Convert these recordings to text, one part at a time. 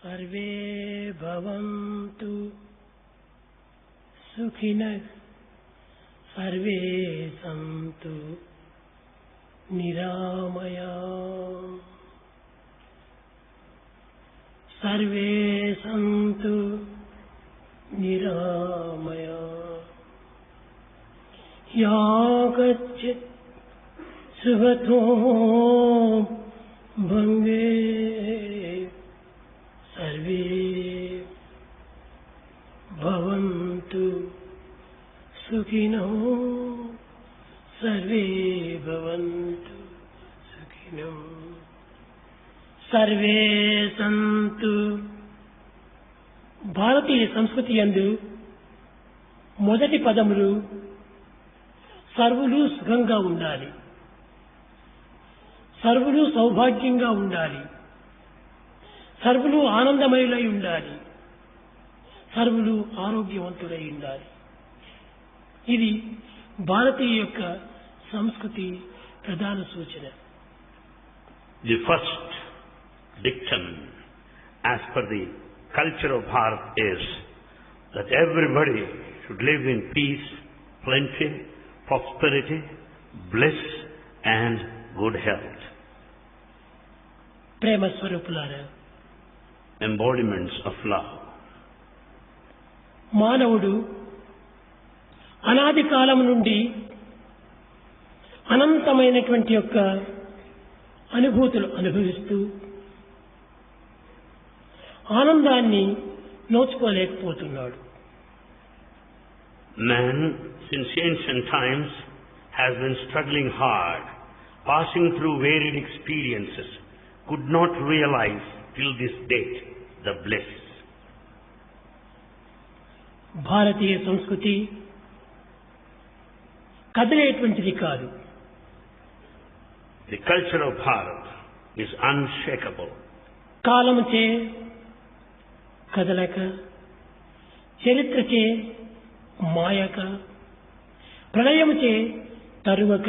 सर्वे भवन्तु सुखिनः सर्वे सन्तु निरामयाः सर्वे सन्तु निरामयाः या कच्चित् सुगतो भंगे सर्वे भवन्तु सुखिनो सर्वे भवन्तु सुखिनो सर्वे सन्तु। భారతీయ సంస్కృతి యందు మొదటి పదములు సర్వులు సుఖంగా ఉండాలి, సర్వులు సౌభాగ్యంగా ఉండాలి, సర్వులు ఆనందమయులై ఉండాలి, సర్వులు ఆరోగ్యవంతులై ఉండాలి. ఇది భారతీయ యొక్క సంస్కృతి ప్రధాన సూచన. The first dictum as per the culture of Bharat is that everybody should live in peace, plenty, prosperity, bliss and good health. ప్రేమ స్వరూపులారా, embodiments of love. మానవుడు అనాది కాలం నుండి అనంతమైనటువంటి యొక్క అనుభూతులు అనుభవిస్తూ ఆనందాన్ని నోచుకోలేకపోతున్నాడు. Man since ancient times has been struggling hard, passing through varied experiences, could not realize till this date the bliss. భారతీయ సంస్కృతి కదిలేటువంటిది కాదు. The culture of Bharat is unshakable. కాలముచే కదలక, చరిత్రచే మాయక, ప్రళయముచే తరువక,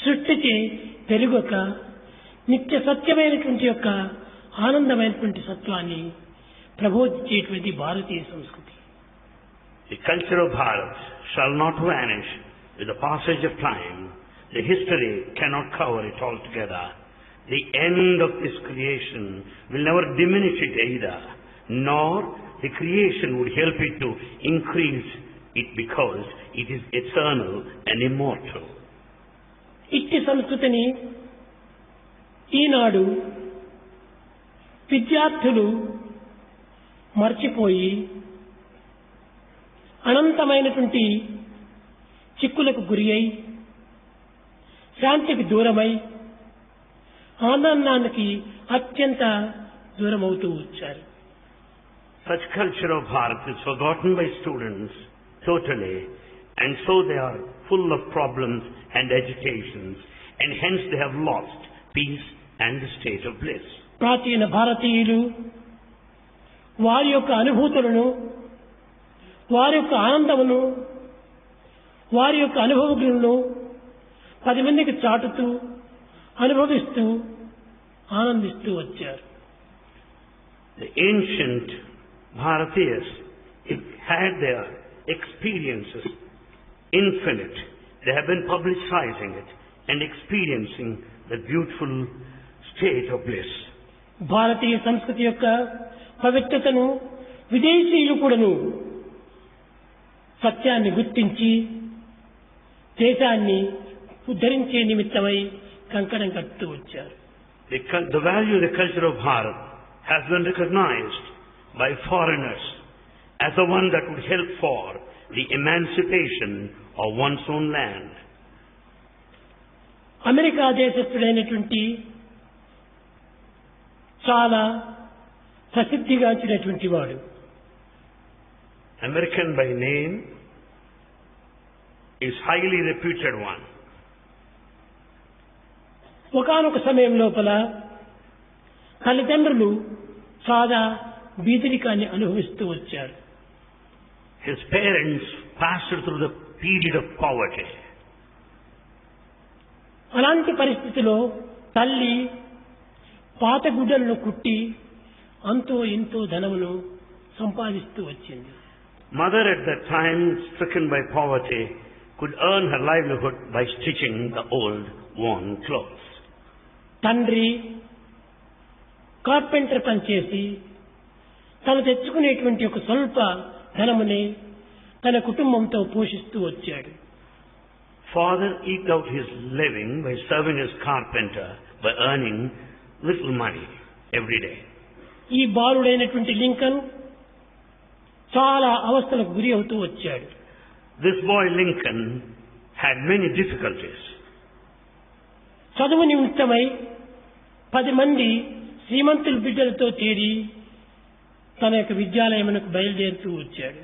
సృష్టిచే పెరుగక, నిత్య సత్యమైనటువంటి యొక్క ఆనందమైనటువంటి సత్వాన్ని ప్రబోధించేటువంటి భారతీయ సంస్కృతి. The culture of Bharat shall not vanish with the passage of time. The history cannot cover it altogether. The end of this creation will never diminish it either, nor the creation would help it to increase it because it is eternal and immortal. ఇట్టి సంస్కృతిని ఈనాడు విద్యార్థులు మర్చిపోయి అనంతమైనటువంటి చిక్కులకు గురి అయి శాంతికి దూరమై ఆనందానికి అత్యంత దూరమవుతూ వచ్చారు. Such culture of Bharat is forgotten by students totally, and so they are full of problems and agitations, and hence they have lost peace and the state of bliss. ప్రాచీన భారతీయులు వారి యొక్క అనుభూతులను, వారి యొక్క ఆనందమును, వారి యొక్క అనుభవములను 10 మందికి చాటుతూ అనుభవిస్తూ ఆనందిస్తూ వచ్చారు. The ancient Bharatiyas had their experiences infinite. They have been publicizing it and experiencing the beautiful state of bliss. భారతీయ సంస్కృతి యొక్క పవిత్రతను విదేశీయులు కూడాను సత్యాన్ని గుర్తించి దేశాన్ని ఉద్ధరించే నిమిత్తమై కంకణం కట్టుతూ వచ్చారు. The value of the culture of Bharat has been recognized by foreigners as the one that would help for the emancipation of one's own land. America దేశస్థుడైనటువంటి చాలా ప్రసిద్ధిగాంచినటువంటి వాడు, American by name, is highly reputed one. ఒకానొక సమయం లోపల తల్లిదండ్రులు చాలా బీదరికాన్ని అనుభవిస్తూ వచ్చారు. His parents passed through the period of poverty. అలాంటి పరిస్థితిలో తల్లి పాత గుడ్డలను కుట్టి అంతో ఇంతో ధనమును సంపాదిస్తూ వచ్చింది. Mother at that time, stricken by poverty, could earn her livelihood by stitching the old worn clothes. తండ్రి కార్పెంటర్ పనిచేసి తను తెచ్చుకునేటువంటి ఒక స్వల్ప ధనముని తన కుటుంబంతో పోషిస్తూ వచ్చాడు. Father eked out his living by serving as carpenter, by earning little money every day. ఈ బాలుడైనటువంటి లింకన్ చాలా అవస్థలకు గురి అవుతూ వచ్చాడు. This boy Lincoln had many difficulties. చదువు నిమిత్తమై 10 మంది శ్రీమంతుల బిడ్డలతో చేరి తన యొక్క విద్యాలయమునకు బయలుదేరుతూ వచ్చాడు.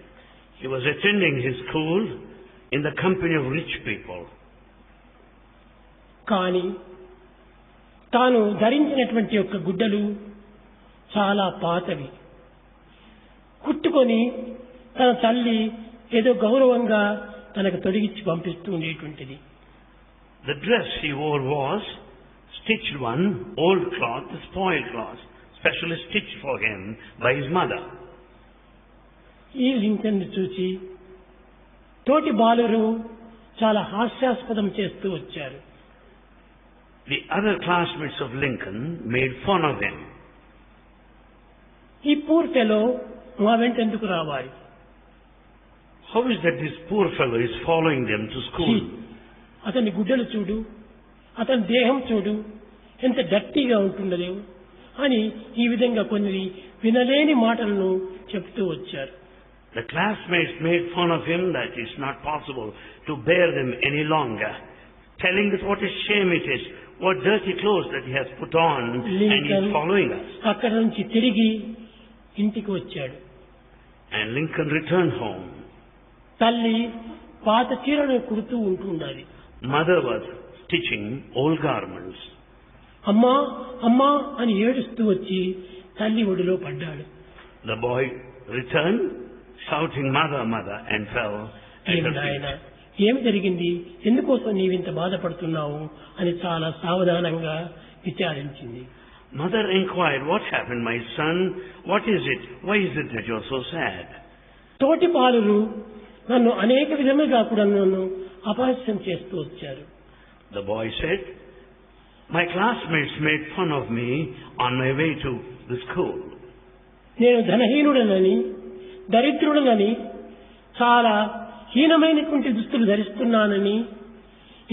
He was attending his school in the company of rich people. కానీ తాను ధరించినటువంటి యొక్క గుడ్డలు చాలా పాతవి. కుట్టుకొని తన తల్లి ఏదో గౌరవంగా తనకు తొడిగించి పంపిస్తూ ఉండేటువంటిది. The dress he wore was stitched one, old cloth, spoiled cloth, specially stitched for him by his mother. ఈ లింకన్ చూసి తోటి బాలురు చాలా హాస్యాస్పదం చేస్తూ వచ్చారు. The other classmates of Lincoln made fun of him. ఈ పూర్ ఫెలో మా వెంట ఎందుకు రావాలి? How is that this poor fellow is following them to school? అతని గుడ్డలు చూడు, అతని దేహం చూడు, ఎంత డర్టీగా ఉంటున్నదో అని ఈ విధంగా కొన్ని వినలేని మాటలను చెప్తూ వచ్చారు. The classmates made fun of him that it's not possible to bear them any longer, telling us what a shame it is, what dirty clothes that he has put on and he is following us. అక్కడ నుంచి తిరిగి ఇంటికి వచ్చాడు. And Lincoln returned home. తల్లి పాత చీరను కుడుతూ ఉంటున్నది. Mother was stitching old garments. అమ్మా అమ్మా అని ఏడుస్తూ వచ్చి తల్లి ఒడిలో పడ్డాడు. The boy returned shouting mother mother and fell at her feet. ఏమి జరిగింది, ఎందుకోసం నీవింత బాధపడుతున్నావు అని చాలా సావధానంగా విచారించింది. Mother inquired, what happened, my son? What is it? Why is it that you are so sad? తోటి బాలురు నన్ను అనేక విధములుగా కూడా నన్ను అపహాస్యం చేస్తూ వచ్చారు. The boy said, my classmates made fun of me on my way to the school. నేను ధనహీనుడనని, దరిద్రుడనని, చాలా హీనమైనటువంటి దుస్తులు ధరిస్తున్నానని,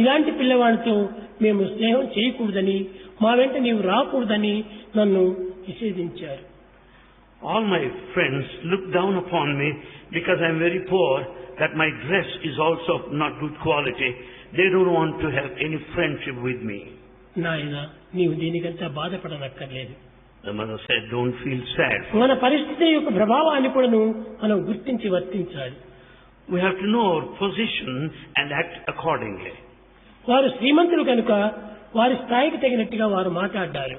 ఇలాంటి పిల్లవాడితో మేము స్నేహం చేయకూడదని, మా వెంట నీవు రాకూడదని నన్ను నిషేధించారు. All my friends look down upon me because I am very poor, that my dress is also of not good quality. They don't want to have any friendship with me. నాయనా, నీవు దీనికంతా బాధపడనక్కర్లేదు. The mother said, don't feel sad. మన పరిస్థితి యొక్క ప్రభావాన్ని కూడా మనం గుర్తించి వర్తించాలి. We have to know our position and act accordingly. వారు శ్రీమంతులు కనుక వారి స్థాయికి తగినట్టుగా వారు మాట్లాడారు.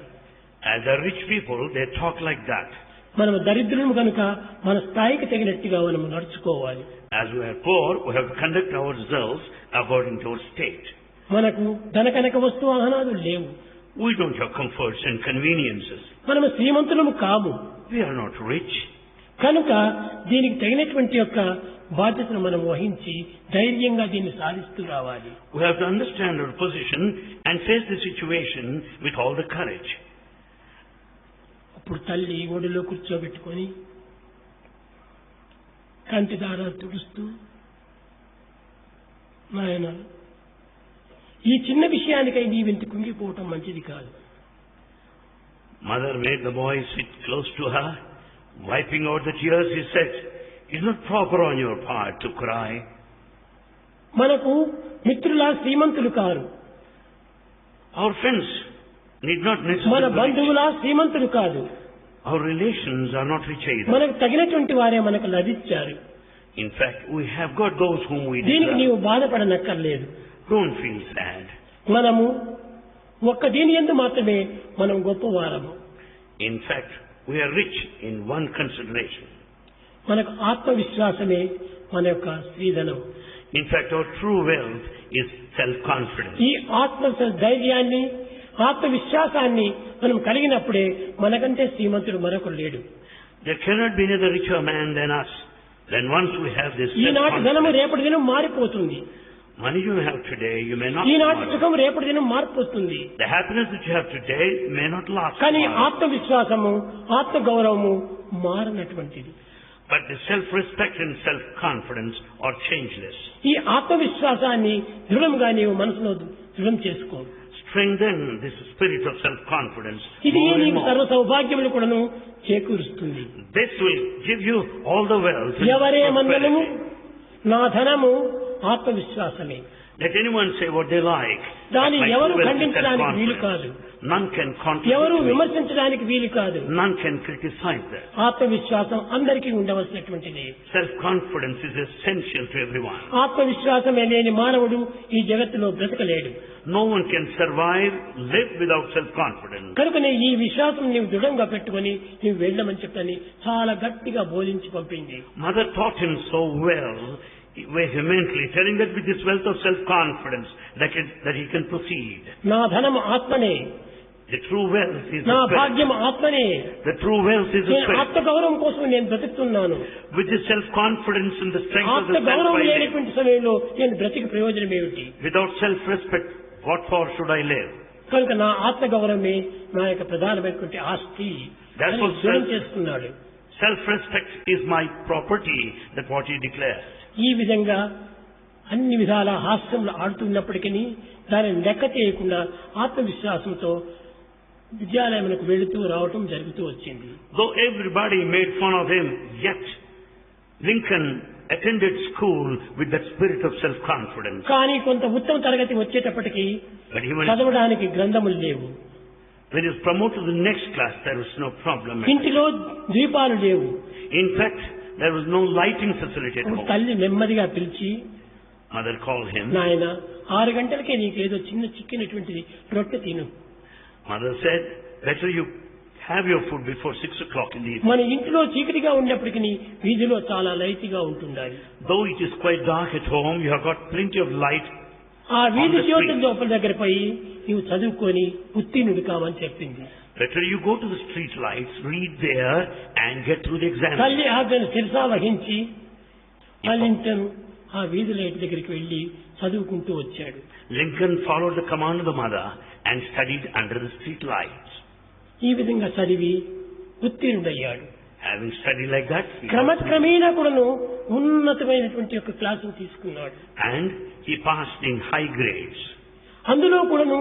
As the rich people, they talk like that. మనము దరిద్రులు కనుక మన స్థాయికి తగినట్టుగా మనము నడుచుకోవాలి. As we are poor, we have to conduct ourselves according to our state. మనకు ధన కనక వస్తు వాహనాలు లేవు. We don't have comforts and conveniences. మనము శ్రీమంతులము కాము. We are not rich. కనుక దీనికి తగినటువంటి యొక్క బాధ్యతను మనం వహించి ధైర్యంగా దీన్ని సాధిస్తూ రావాలి. We have to understand our position and face the situation with all the courage. అప్పుడు తల్లి ఒడిలో కూర్చోబెట్టుకొని కంటి దారాలు తుడుస్తూ, నాయన, ఈ చిన్న విషయానికై నీవింత కుంగిపోవటం మంచిది కాదు. Mother made the boy sit close to her, wiping out the tears. He said, it's not proper on your part to cry. మనకు మిత్రులా శ్రీమంతులు కారు. Our friends need not మన necessarily be rich. బంధువులా శ్రీమంతులు కాదు. Our relations are not rich either. మనకు తగినటువంటి వారే మనకు లభించారు. In fact, we have got those whom we దీనికి deserve. నీవు బాధపడనక్కర్లేదు. Don't feel sad. మనము ఒక్క దీని యందు మాత్రమే మనం గొప్పవారము. In fact, we are rich in one consideration. మనకు ఆత్మవిశ్వాసమే మన యొక్క శ్రీధనం. In fact, our true wealth is self-confidence. ఈ ఆత్మ ధైర్యాన్ని, ఆత్మవిశ్వాసాన్ని మనం కలిగినప్పుడే మనకంటే శ్రీమంతుడు మరొకరు లేడు. There cannot be another richer man than us. Then once we have this ఈనాటి ధనము self-confidence, రేపటి దినం మారిపోతుంది. money you have today, you may not ఈనాటి tomorrow. సుఖం రేపటి దినం మారిపోతుంది. The happiness that you have today may not last కానీ tomorrow. ఆత్మవిశ్వాసము ఆత్మగౌరవము మారనటువంటిది. But the self-respect and self-confidence are changeless. ఈ ఆత్మవిశ్వాసాన్ని దృఢంగా నీవు మనసులో దృఢం చేసుకో. Strengthen this spirit of self-confidence ఇది more and నీకు more. సర్వ సౌభాగ్యములు కూడాను చేకూరుస్తుంది. This will give you all the wealth and ఎవరే మందనము prosperity. నా ధనము ఆత్మవిశ్వాసమే. Let anyone say what they like. దాన్ని but my ఎవరు wealth is ఖండించడానికి వీలు కాదు. self-confidence. None can ఎవరు contradict me. విమర్శించడానికి వీలు కాదు. None can criticize that. ఆత్మవిశ్వాసం అందరికీ ఉండవలసినటువంటిది. Self-confidence is essential to everyone. ఆత్మవిశ్వాసమే లేని మానవుడు ఈ జగత్తులో బ్రతకలేడు. No one can survive, live without self-confidence. కనుకనే ఈ విశ్వాసం నీవు దృఢంగా పెట్టుకొని నీవు వెళ్ళమని చెప్పని చాలా గట్టిగా బోధించి పంపింది. Mother taught him so well, vehemently, telling that with this wealth of self-confidence that he can proceed. నా ధనము ఆత్మనే, The true wealth is నా the spirit. భాగ్యం ఆత్మనే. The true wealth is the నేను spirit. ఆత్మగౌరవం కోసం నేను బ్రతుకుతున్నాను. With this self-confidence and the strength of the self, ఆత్మగౌరవం I live. లేనటువంటి సమయంలో నేను బ్రతికి ప్రయోజనం ఏమిటి? Without self-respect, what for should I live? కనుక నా ఆత్మగౌరవమే నా యొక్క ప్రధానమైనటువంటి ఆస్తి That's అని what దృఢం చేసుకున్నాడు. Self-respect is my property, that what he declares. ఈ విధంగా అన్ని విధాల హాస్యంలో ఆడుతున్నప్పటికీ దానిని లెక్క చేయకుండా ఆత్మవిశ్వాసంతో విద్యాలయములకు వెళుతూ రావటం జరుగుతూ వచ్చింది. Though everybody made fun of him, yet Lincoln attended school with that spirit of self-confidence. కానీ కొంత ఉత్తమ తరగతి వచ్చేటప్పటికి But even చదవడానికి గ్రంథములు లేవు. when he was promoted to the next class, there was no problem. ఇంటిలో దీపాలు లేవు. In fact, there was no lighting facility at home. తల్లి నెమ్మదిగా పిలిచి, Mother called him. నాయన 6 గంటలకే నీకు ఏదో చిన్న చిక్కినటువంటిది రొట్టె తిను. Mother said, better you have your food before 6 o'clock in the evening. మన ఇంట్లో చీకటిగా ఉన్నప్పటికీ వీధిలో చాలా లైట్గా ఉంటుండాలి. Though it is quite dark at home, you have got plenty of light. ఆ వీధి జ్యోతుల లోపల దగ్గర పోయి నీవు చదువుకొని ఉత్తీర్ణుడు కావని చెప్పింది. Better you go to the street lights, read there, and get through the exam. తల్లి ఆజ్ఞను శిరసా వహించి లింకన్ ఆ వీధి లైట్ దగ్గరికి వెళ్లి చదువుకుంటూ వచ్చాడు. Lincoln followed the command of the mother and studied under the street lights. ఈ విధంగా చదివి ఉత్తీర్ణుడయ్యాడు. Having studied like that, he క్రమక్రమేణా కూడాను ఉన్నతమైనటువంటి ఒక క్లాసును తీసుకున్నాడు. and he passed in high grades. అందులో కూడాను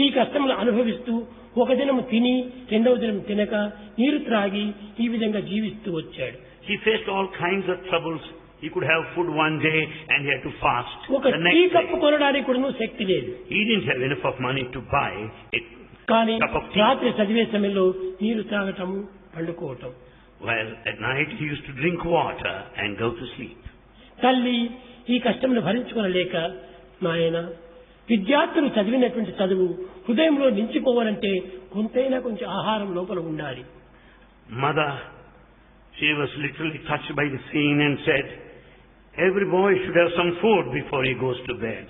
ఈ కష్టములు అనుభవిస్తూ ఒక దినము తిని రెండవ దినం తినక నీరు త్రాగి ఈ విధంగా జీవిస్తూ వచ్చాడు. He faced all kinds of troubles. He could have food one day and he had to fast ఒక the tea next cup day. కొనడానికి కూడాను శక్తి లేదు. He didn't have enough of money to buy it. కానీ Cup of tea. రాత్రి చదివే సమయంలో నీరు త్రాగటము పండుకోవటం. Well, at night he used to drink water and go to sleep. తల్లి ఈ కష్టమును భరించుకోలేక, నాయన విద్యార్థులు చదివినటువంటి చదువు హృదయంలో నిలిచిపోవాలంటే కొంతైనా కొంచెం ఆహారం లోపల ఉండాలి. Mother, she was literally touched by the scene and said, every boy should have some food before he goes to bed.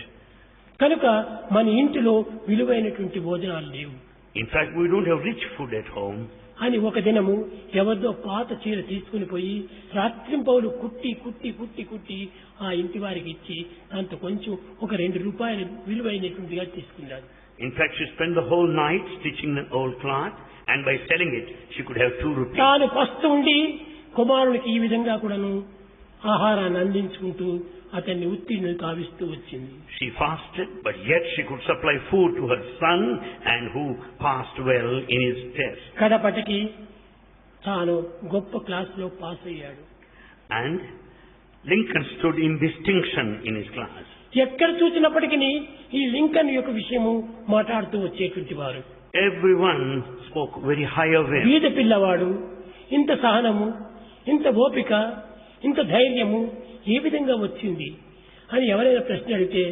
కనుక మన ఇంటిలో విలువైనటువంటి భోజనాలు లేవు In fact, we don't have rich food at home. అని ఒక దినము ఎవరిదో పాత చీర తీసుకుని పోయి రాత్రింపౌలు కుట్టి కుట్టి కుట్టి కుట్టి ఆ ఇంటి వారికి ఇచ్చి దాంతో కొంచెం ఒక 2 రూపాయలు విలువైనటువంటిగా తీసుకున్నాడు. In fact, she spent the whole night stitching the old cloth, and by selling it, she could have 2 rupees. తాను పస్తు ఉండి కుమారునికి ఈ విధంగా కూడాను ఆహారాన్ని అందించుకుంటూ అతన్ని ఉత్తీర్ణులు కావిస్తూ వచ్చింది. She fasted, but yet she could supply food to her son, and who passed well in his test. కడపటికి తాను గొప్ప క్లాసులో పాస్ అయ్యాడు. And Lincoln stood in distinction in his class. ఎక్కడ చూసినప్పటికీ ఈ లింకన్ యొక్క విషయము మాట్లాడుతూ వచ్చేటువంటి వారు. Everyone spoke very high of him. బీద పిల్లవాడు, ఇంత సహనము, ఇంత ఓపిక, ఇంత ధైర్యము ఏ విధంగా వచ్చింది అని ఎవరైనా ప్రశ్న అడిగితే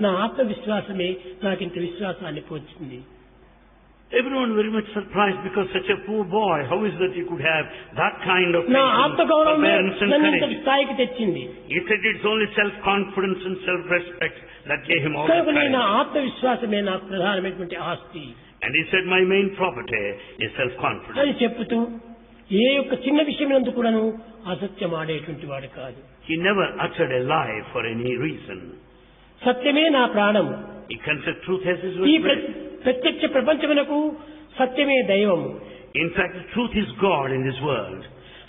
నా ఆత్మవిశ్వాసమే నాకింత విశ్వాసాన్ని పోల్చింది. Everyone very much surprised because such a poor boy, how is that he could have that kind of నా patience, ఆత్మగౌరవమే forbearance and నన్ను ఇంత courage? స్థాయికి తెచ్చింది. He said it's only self-confidence and self-respect that gave him all that కనుక నా courage. ఆత్మవిశ్వాసమే నాకు ప్రధానమైనటువంటి ఆస్తి. And he said, my main property is self-confidence. అని చెప్పుతూ ఏ యొక్క చిన్న విషయమందు కూడాను అసత్యం ఆడేటువంటి వాడు కాదు. He never uttered a lie for any reason. సత్యమే నా ప్రాణం. He considered truth as his ఈ breath. ప్రత్యక్ష ప్రపంచమునకు సత్యమే దైవము. In fact, the truth is God in this world.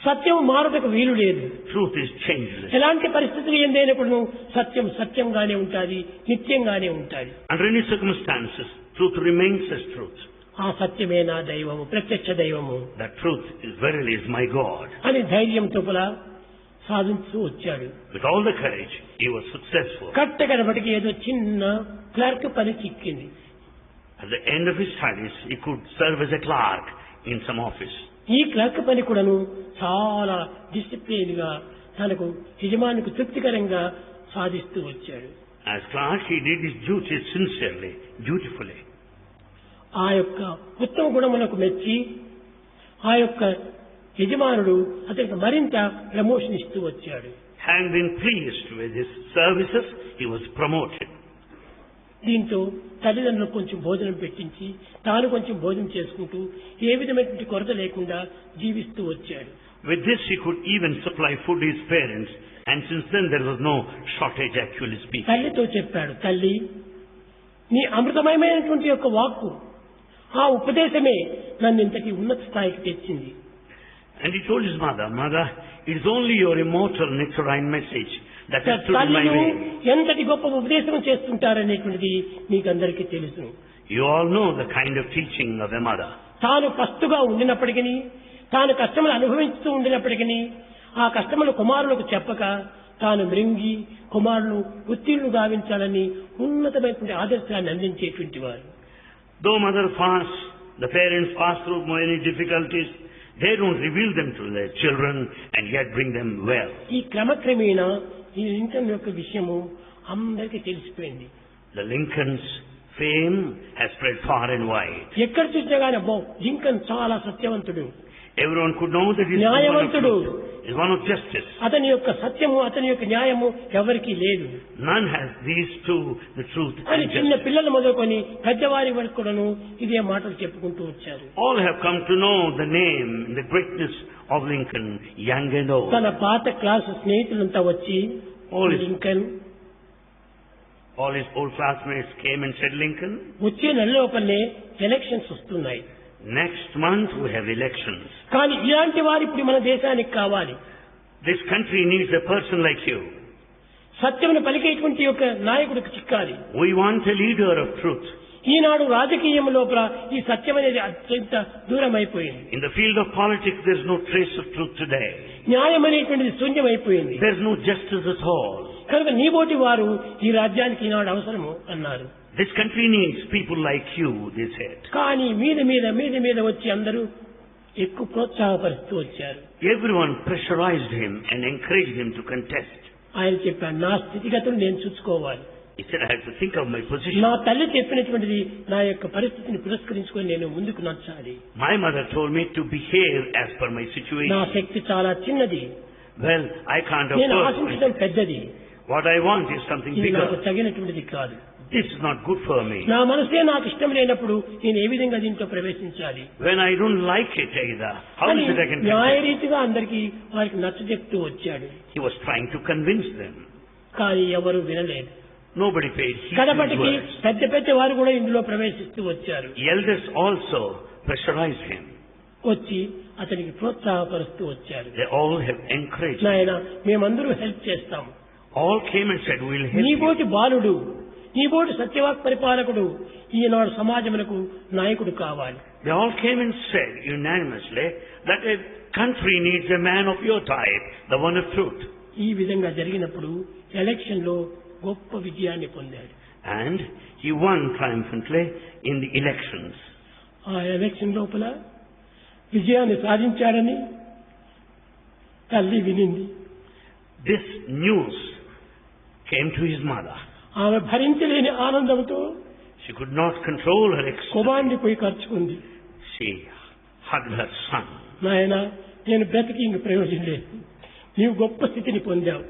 సత్యం మారుటకు వీలు లేదు. Truth is changeless. ఎలాంటి పరిస్థితులు ఏందైనప్పుడు సత్యం సత్యంగానే ఉంటుంది, నిత్యంగానే ఉంటుంది. Under any circumstances, truth remains as truth. ఆ సత్యమే నా దైవము, ప్రత్యక్ష దైవము. That truth is verily is my God. అని ధైర్యంతో సాధించు వచ్చాడు. With all the courage, he was successful. కట్టకడబడికి ఏదో చిన్న క్లర్క్ పని చిక్కింది. At the end of his studies, he could serve as a clerk in some office. ఈ క్లర్క్ పని కూడాను చాలా డిసిప్లిన్ గా తనకు యజమానికి తృప్తికరంగా సాధిస్తూ వచ్చాడు. As clerk, he did his duties sincerely, dutifully. ఆ యొక్క ఉత్తమ గుణములకు మెచ్చి ఆ యొక్క యజమానుడు అతనికి మరింత ప్రమోషన్ ఇస్తూ వచ్చాడు. Having been pleased with his services, he was promoted. దీంతో తల్లిదండ్రులకు కొంచెం భోజనం పెట్టించి తాను కొంచెం భోజనం చేసుకుంటూ ఏ విధమైనటువంటి కొరత లేకుండా జీవిస్తూ వచ్చాడు. With this, he could even supply food to his parents, and since then there was no shortage, actually speaking. తల్లితో చెప్పాడు, తల్లి, నీ అమృతమయమైనటువంటి యొక్క వాక్కు, ఆ ఉపదేశమే నన్ను ఇంతటి ఉన్నత స్థాయికి తెచ్చింది. And he told his mother, Mother, it is only your immortal nectarine message that has stood in my తల్లిను way. ఎంతటి గొప్ప ఉపదేశం చేస్తుంటారనేటువంటిది మీకు అందరికీ తెలుసు. You all know the kind of teaching of a mother. తాను పస్తుగా ఉండినప్పటికీ, తాను కష్టములు అనుభవిస్తూ ఉండినప్పటికీ, ఆ కష్టములు కుమారులకు చెప్పక తాను మృంగి కుమారులు ఉత్తీర్ణులు గావించాలని ఉన్నతమైనటువంటి ఆదర్శాన్ని అందించేటువంటి వారు. Though mother fasts, the parents pass through many difficulties, they don't reveal them to their children and yet bring them well. ఈ క్రమక్రమేణా ఈ లింకన్ యొక్క విషయము అందరికీ తెలిసిపోయింది. The Lincoln's fame has spread far and wide. ఎక్కడ చూసినా కానీ అబ్బో లింకన్ చాలా సత్యవంతుడు, Everyone could know that he is one of న్యాయవంతుడు, truth, is one of justice. అతని యొక్క సత్యము అతని యొక్క న్యాయము ఎవరికీ లేదు None has these two, the truth అని and చిన్న justice. పిల్లలు మొదలుకొని పెద్దవారి వరకు కూడాను ఇదే మాటలు చెప్పుకుంటూ వచ్చారు. All have come to know the name and the greatness of Lincoln, young and old. తన పాత క్లాసు స్నేహితులంతా వచ్చి All his, Lincoln all his old classmates came and said, Lincoln, వచ్చే నెల లోపలనే ఎలక్షన్స్ వస్తున్నాయి, next month we have elections. కానీ ఇలాంటి వారు ఇప్పుడు మన దేశానికి కావాలి. This country needs a person like you. సత్యమును పలికేటువంటి యొక్క నాయకుడికి చిక్కాలి. We want a leader of truth. ఈనాడు రాజకీయం లోపల ఈ సత్యం అనేది అత్యంత దూరం అయిపోయింది. In the field of politics, there is no trace of truth today. న్యాయం అనేటువంటిది శూన్యమైపోయింది. There is no justice at all. కనుక నీబోటి వారు ఈ రాజ్యానికి ఈనాడు అవసరము అన్నారు. This country needs people like you, they said. కానీ మీద మీద మీద మీద వచ్చి అందరూ ఎక్కువ ప్రోత్సాహపరుస్తూ వచ్చారు. Everyone pressurized him and encouraged him to contest. ఆయన చెప్పారు, నా స్థితిగతులు నేను చూసుకోవాలి. He said, I have to think of my position. నా తల్లి చెప్పినటువంటిది నా యొక్క పరిస్థితిని పురస్కరించుకొని నేను ముందుకు నడచాలి. My mother told me to behave as per my నా situation. శక్తి చాలా చిన్నది, Well, I can't నేను afford ఆశించడం it. పెద్దది, What I want is something ఇది నాకు bigger. తగినటువంటిది కాదు. This is not good for me. నా మనసే నాకు ఇష్టం లేనప్పుడు నేను ఏ విధంగా దీంట్లో ప్రవేశించాలి When I don't like it either, how అని is it I can contest? న్యాయరీతిగా అందరికీ వారికి నచ్చజెప్తూ వచ్చాడు. He was trying to convince them. కానీ ఎవరు వినలేదు. Nobody paid heed to his కడపటికి words. పెద్ద పెద్ద వారు కూడా ఇందులో ప్రవేశిస్తూ వచ్చారు. Elders also pressurized him. వచ్చి అతనికి ప్రోత్సాహపరుస్తూ వచ్చారు. They all have encouraged him. నాయన మేమందరూ హెల్ప్ చేస్తాం, All came and said, we'll help you. నీబోటి బాలుడు, నీబోటి సత్యవాక్ పరిపాలకుడు ఈనాడు సమాజమునకు నాయకుడు కావాలి. They all came and said unanimously that a country needs a man of your type, the one of truth. ఈ విధంగా జరిగినప్పుడు election లో గొప్ప విజయాన్ని పొందాడు. And he won triumphantly in the elections. ఆ ఎలక్షన్ లోపల విజయాన్ని సాధించాడని తల్లి వినింది. This news came to his mother. ఆమె భరించలేని ఆనందంతో She could not control her ecstasy. కుమారుని పోయి ఖర్చుకుంది. She hugged her son. నాయన, నేను బ్రతికి ఇంక ప్రయోజనం లేదు, నీవు గొప్ప స్థితిని పొందావు,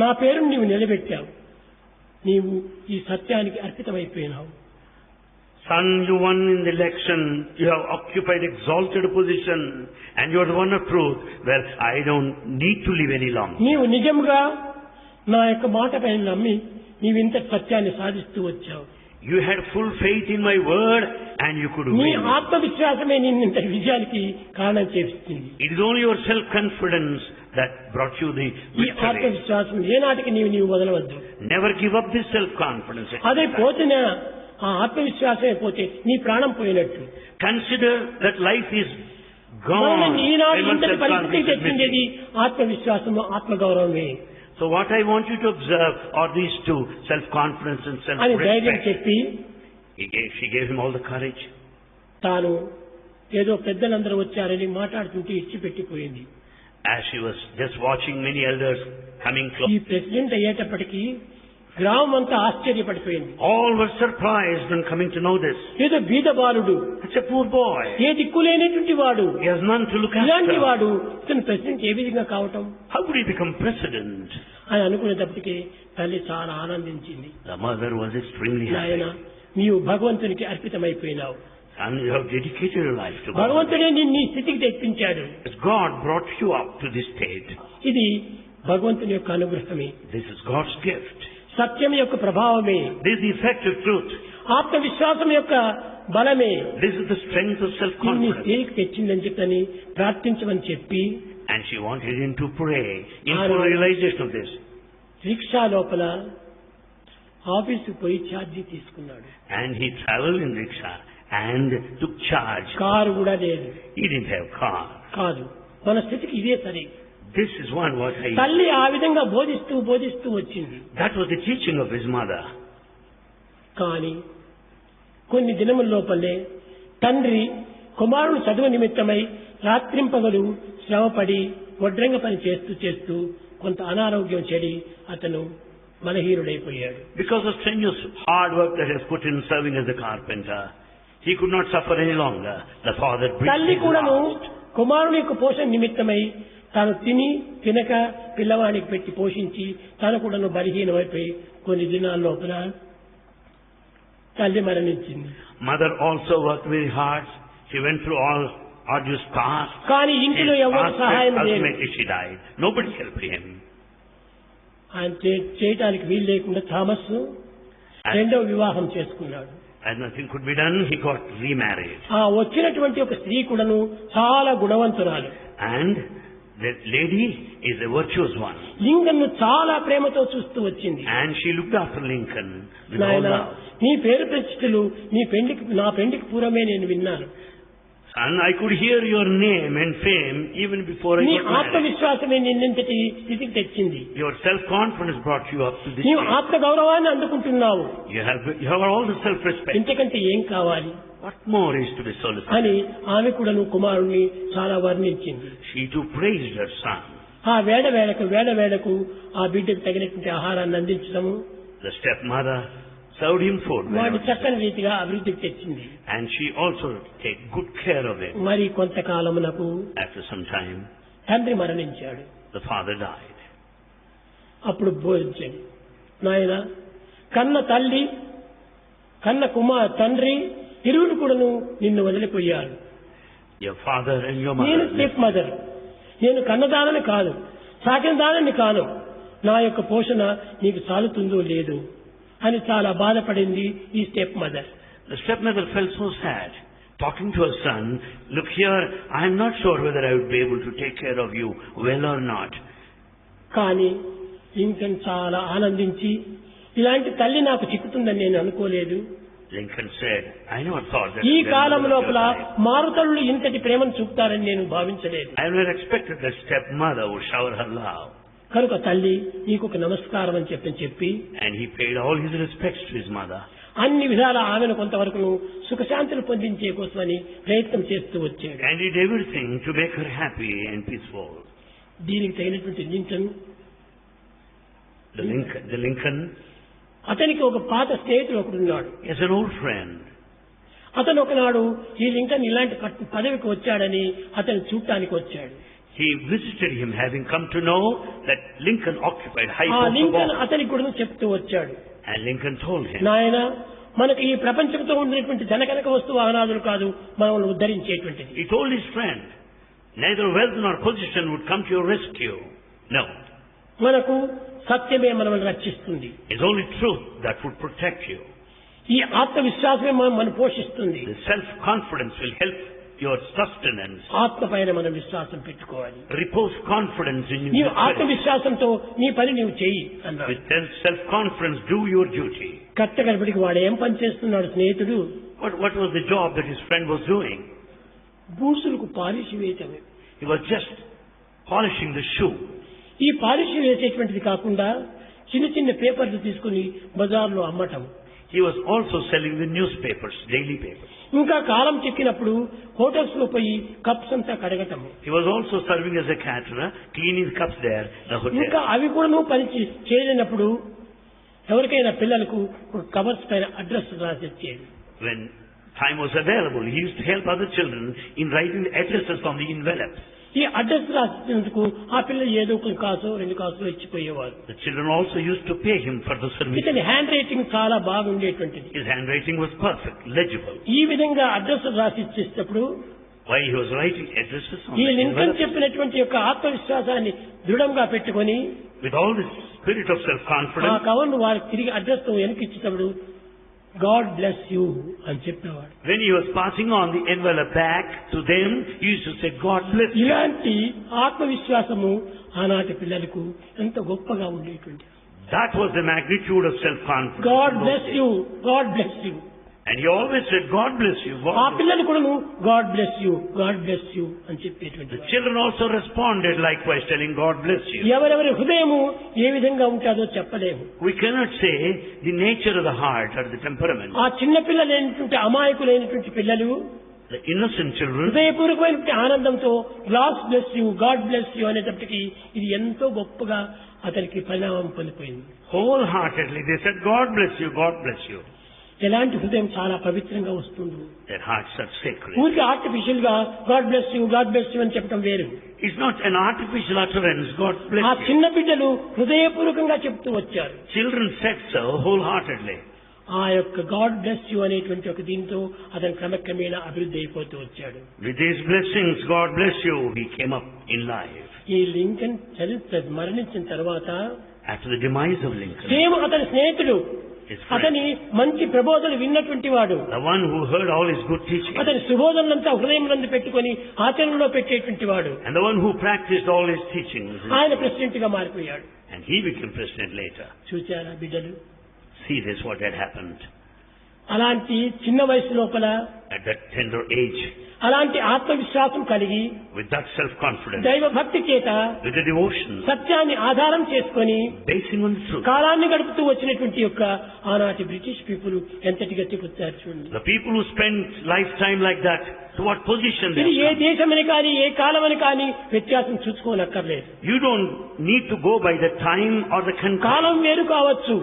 నా పేరును నీవు నిలబెట్టావు, నీవు ఈ సత్యానికి అర్పితమైపోయినావు. Son, you won in the election, you have occupied exalted position, and you are the one of truth, where I don't need to live any longer. నీవు నిజంగా నా యొక్క మాట పైన నమ్మి నీవు ఇంత సత్యాన్ని సాధిస్తూ వచ్చావు. You had full faith in my word, and you could నీ win. ఆత్మవిశ్వాసమే నిన్ను ఇంత విజయానికి కారణం చేస్తుంది. It is only your self-confidence that brought you the ఈ victory. ఆత్మవిశ్వాసం ఏనాటికి నీవు వదలవద్దు. Never give up this self-confidence. అదే పోతున్న ఆ ఆత్మవిశ్వాసమే పోతే నీ ప్రాణం పోయినట్టు. Consider that life is gone. మనల్ని ఈనాడు When ఇంతటి పరిస్థితికి self-confidence is తెచ్చింది missing. ఆత్మవిశ్వాసము ఆత్మగౌరవమే So what I want you to observe are these two, self-confidence and అని ధైర్యం self-respect. చెప్పి She gave him all the courage. తాను ఏదో పెద్దలందరూ వచ్చారని మాట్లాడుతుంటే ఇచ్చిపెట్టిపోయింది. As she was just watching many elders coming ఈ close, ప్రెసిడెంట్ అయ్యేటప్పటికీ గ్రామం అంతా ఆశ్చర్యపడిపోయింది. all were surprised when coming to know this. ఏదో బీద బాలుడు, It's a poor boy. ఏ దిక్కులేనటువంటి వాడు, He has none to look ఇలాంటి after. వాడు ఇతను ప్రెసిడెంట్ ఏ విధంగా కావటం How could he become president? అని అనుకునేటప్పటికీ తల్లి చాలా ఆనందించింది. The mother was extremely నాయన happy. నీవు భగవంతునికి అర్పితమైపోయినావు. Son, you have dedicated your life to God. భగవంతుడే నిన్ను ఈ స్థితికి తెప్పించాడు. God brought you up to this state. ఇది భగవంతుని యొక్క అనుగ్రహమే. This is God's gift. సత్యం యొక్క ప్రభావమే. This is the effect of truth. ఆత్మవిశ్వాసం యొక్క బలమే This is the strength of నిన్ను self-confidence. స్థితికి తెచ్చిందని చెప్పని ప్రార్థించమని చెప్పి And she wanted him to pray in Aaron. full realization of this. Rickshaw లోపల ఆఫీసుకు పోయి ఛార్జీ తీసుకున్నాడు. And he traveled in rickshaw and took charge. Car కూడా లేదు. He didn't have car. కాదు, మన స్థితికి ఇదే సరే. This is what I... తల్లి ఆ విధంగా బోధిస్తూ వచ్చింది. That was the teaching of his mother. కానీ కొన్ని దినముల లోపలే తండ్రి కుమారుడు చదువు నిమిత్తమై రాత్రింపగలు శ్రమపడి వడ్రంగ పని చేస్తూ కొంత అనారోగ్యం చెడి అతను బలహీనుడైపోయాడు. Because of strenuous hard work that he has put in serving as a carpenter, he could not suffer any longer. The father breathed తల్లి his కూడాను last. కుమారుని యొక్క పోషణ నిమిత్తమై తాను తినక పిల్లవాడికి పెట్టి పోషించి తాను కూడాను బలహీనమైపోయి కొన్ని దినాల లోపల తల్లి మరణించింది. Mother also worked very hard. She went through all arduous tasks. కానీ ఇంటిలో ఎవరు సహాయం లేదు. Ultimately she died. Nobody helped him. ఆయన చేయటానికి వీలు లేకుండా థామస్ రెండవ వివాహం చేసుకున్నాడు. As nothing could be done, he got remarried. ఆ వచ్చినటువంటి ఒక స్త్రీ కూడాను చాలా గుణవంతురాలు. And the lady is a virtuous one. లింకన్ను చాలా ప్రేమతో చూస్తూ వచ్చింది. And she looked after Lincoln with all నాయనా, love. నీ పేరు ప్రతిష్టలు నా పెండికి పూర్వమే నేను విన్నాను. Son, I could hear your name and fame even before I నీ got married. ఆత్మవిశ్వాసమే నిన్నంతటి స్థితికి తెచ్చింది. Your self-confidence brought you up to this నీవు stage. ఆత్మ గౌరవాన్ని అందుకుంటున్నావు. You have all the self-respect. ఇంతకంటే ఏం కావాలి What more is to be solicited? అని ఆమె కూడా కుమారుణ్ణి చాలా వర్ణించింది. She too praised her son. ఆ వేళకు ఆ బిడ్డకు తగినటువంటి ఆహారాన్ని అందించడము, The stepmother served him food. వాడి whenever- చక్కని రీతిగా అభివృద్ధికి తెచ్చింది. And she also take good care of him. మరి కొంతకాలమునకు After some time, తండ్రి మరణించాడు. the father died. అప్పుడు బోధించాడు, నాయన కన్న తల్లి కన్న తండ్రి ఇరువురు కూడాను నిన్ను వదిలిపోయారు. Your father and your నేను mother. స్టెప్ మదర్, నేను కన్నదానని కాదు, సాకిన దానని కాను, నా యొక్క పోషణ నీకు చాలుతుందో లేదు అని చాలా బాధపడింది ఈ step mother. The stepmother felt so sad, talking to her son, look here, I am not sure whether I would be able to take care of you well or not. కానీ లింకన్ చాలా ఆనందించి, ఇలాంటి తల్లి నాకు చిక్కుతుందని నేను అనుకోలేదు. Lincoln said, I never thought that ఈ there would column be లోపల such a time. మారుతల్లు ఇంతటి ప్రేమను చూపుతారని నేను భావించలేదు. I never expected that stepmother would shower her love. కనుక తల్లి నీకు ఒక నమస్కారం అని చెప్పి And he paid all his respects to his mother. అన్ని విధాల ఆమెను కొంతవరకు సుఖశాంతులు పొందించే కోసమని ప్రయత్నం చేస్తూ వచ్చాడు. And he did everything to make her happy and peaceful. దీనికి తగినటువంటి లింకన్ The Lincoln అతనికి ఒక పాత స్నేహితుడు ఒకడున్నాడు. is an old friend. అతను ఒకనాడు ఈ లింకన్ ఇలాంటి పదవికి వచ్చాడని అతను చూడటానికి వచ్చాడు. He visited him, having come to know that Lincoln occupied high ఆ post of లింకన్ office. అతనికి కూడా చెప్తూ వచ్చాడు, And Lincoln told him, నాయన మనకు ఈ ప్రపంచంతో ఉన్నటువంటి ధనకనక వస్తు వాహనాదులు కాదు మనల్ని ఉద్ధరించేటువంటిది. He told his friend, neither wealth nor position would come to your rescue. No. మనకు సత్యమే మనల్ని రక్షిస్తుంది. It's only truth that would protect you. ఈ ఆత్మవిశ్వాసమే మనల్ని పోషిస్తుంది. The self-confidence will help your sustenance. ఆత్మ పైన మనం విశ్వాసం పెట్టుకోవాలి. Repose confidence in నీవు you. ఆత్మవిశ్వాసంతో నీ పని నీవు చెయ్యి అన్నాడు. With self-confidence, do your duty. కట్ట గడపడికి వాడు ఏం పని చేస్తున్నాడు స్నేహితుడు? What was the job that his friend was doing? బూసులకు పాలిష్ వేయటమే. He was just polishing the shoe. ఈ పాలిష్ వేసేటువంటిది కాకుండా చిన్న చిన్న పేపర్లు తీసుకుని బజార్లో అమ్మటం. He was also selling the newspapers, daily papers. ఇంకా కాలం చెక్కినప్పుడు హోటల్స్ లో పోయి కప్స్ అంతా కడగటం. He was also serving as a caterer, cleaning the cups there, the hotel. ఇంకా అవి కూడా పని చేయలేనప్పుడు ఎవరికైనా పిల్లలకు కవర్స్ పైన అడ్రస్ రాసి ఇచ్చేది. When time was available, he used to help other children in writing the addresses on the envelopes. ఈ అడ్రస్ రాసినందుకు ఆ పిల్లలు ఏదో ఒక కాసో 2 కాసులో ఇచ్చిపోయేవారు. The children also used to pay him for the service. ఇతని హ్యాండ్ రైటింగ్ చాలా బాగుండేటువంటిది. His handwriting was perfect, legible. ఈ విధంగా address రాసి ఇచ్చేటప్పుడు While he was writing addresses on ఈ the లింకన్ envelopes, చెప్పినటువంటి యొక్క ఆత్మవిశ్వాసాన్ని దృఢంగా పెట్టుకొని with all this spirit of ఆ self-confidence, కవర్ను వారికి తిరిగి అడ్రస్ తో వెనకిచ్చేటప్పుడు గాడ్ బ్లెస్ యూ అని చెప్పేవాడు. when he was passing on the envelope back to them, he used to say, God bless you. ఇలాంటి ఆత్మవిశ్వాసము ఆనాటి పిల్లలకు ఎంత గొప్పగా ఉండేటువంటి. That was the magnitude of self-confidence. God bless you, God bless you. And he always said, God bless you. ఆ God bless you. పిల్లలు కూడా God bless you, God bless you అని చెప్పేటువంటి. The children also responded likewise, telling, God bless you. ఎవరెవరి హృదయము ఏ విధంగా ఉంటుందో చెప్పలేము. We cannot say the nature of the heart or the temperament. ఆ చిన్న పిల్లలైనటువంటి అమాయకులైనటువంటి పిల్లలు The innocent children, హృదయపూర్వకమైనటువంటి ఆనందంతో God bless you, God bless you అనేటప్పటికీ ఇది ఎంతో గొప్పగా అతనికి పరిణామం పొందిపోయింది. wholeheartedly, they said, God bless you, God bless you. ఎలాంటి హృదయం చాలా పవిత్రంగా వస్తుంది. Their hearts are sacred. ఊరికి ఆర్టిఫిషియల్ గా God bless you, God bless you అని చెప్పడం వేరు. It's not an artificial utterance, God bless ఆ you. చిన్న బిడ్డలు హృదయపూర్వకంగా చెప్తూ వచ్చారు. Children said so wholeheartedly. ఆ యొక్క గాడ్ బ్లెస్ యూ అనేటువంటి ఒక దీంతో అతను క్రమక్రమేణా అభివృద్ధి అయిపోతూ వచ్చాడు. With these blessings, God bless you, he came up in life. ఈ లింకన్ చరిత్ర మరణించిన తర్వాత After the demise of Lincoln, same అతని స్నేహితుడు his friend, అతని మంచి ప్రబోధనలు విన్నటువంటి వాడు the one who heard all his good teaching, అతని సుబోధనలంతా హృదయంలో పెట్టుకొని ఆచరణలో పెట్టేటువంటి వాడు and the one who practiced all his teachings, ఆయన ప్రెసిడెంట్ గా మారిపోయాడు. and he became president later. చూచారా బిడ్డలు? See this, what had happened అలాంటి చిన్న వయసు లోపల at that tender age, అలాంటి ఆత్మవిశ్వాసం కలిగి with that self-confidence, దైవ భక్తి చేత with the devotion, సత్యాన్ని ఆధారం చేసుకొని basing on the truth. కాలాన్ని గడుపుతూ వచ్చినటువంటి యొక్క ఆనాటి బ్రిటిష్ పీపుల్ ఎంతటి గట్టిపుచ్చారు చూడండి. The people who spent lifetime like that, to what position they ఇది ఏ are. దేశమని కానీ ఏ కాలమని కానీ వ్యత్యాసం చూసుకోనక్కర్లేదు. You don't need to go by the time or the country. కాలం వేరు కావచ్చు,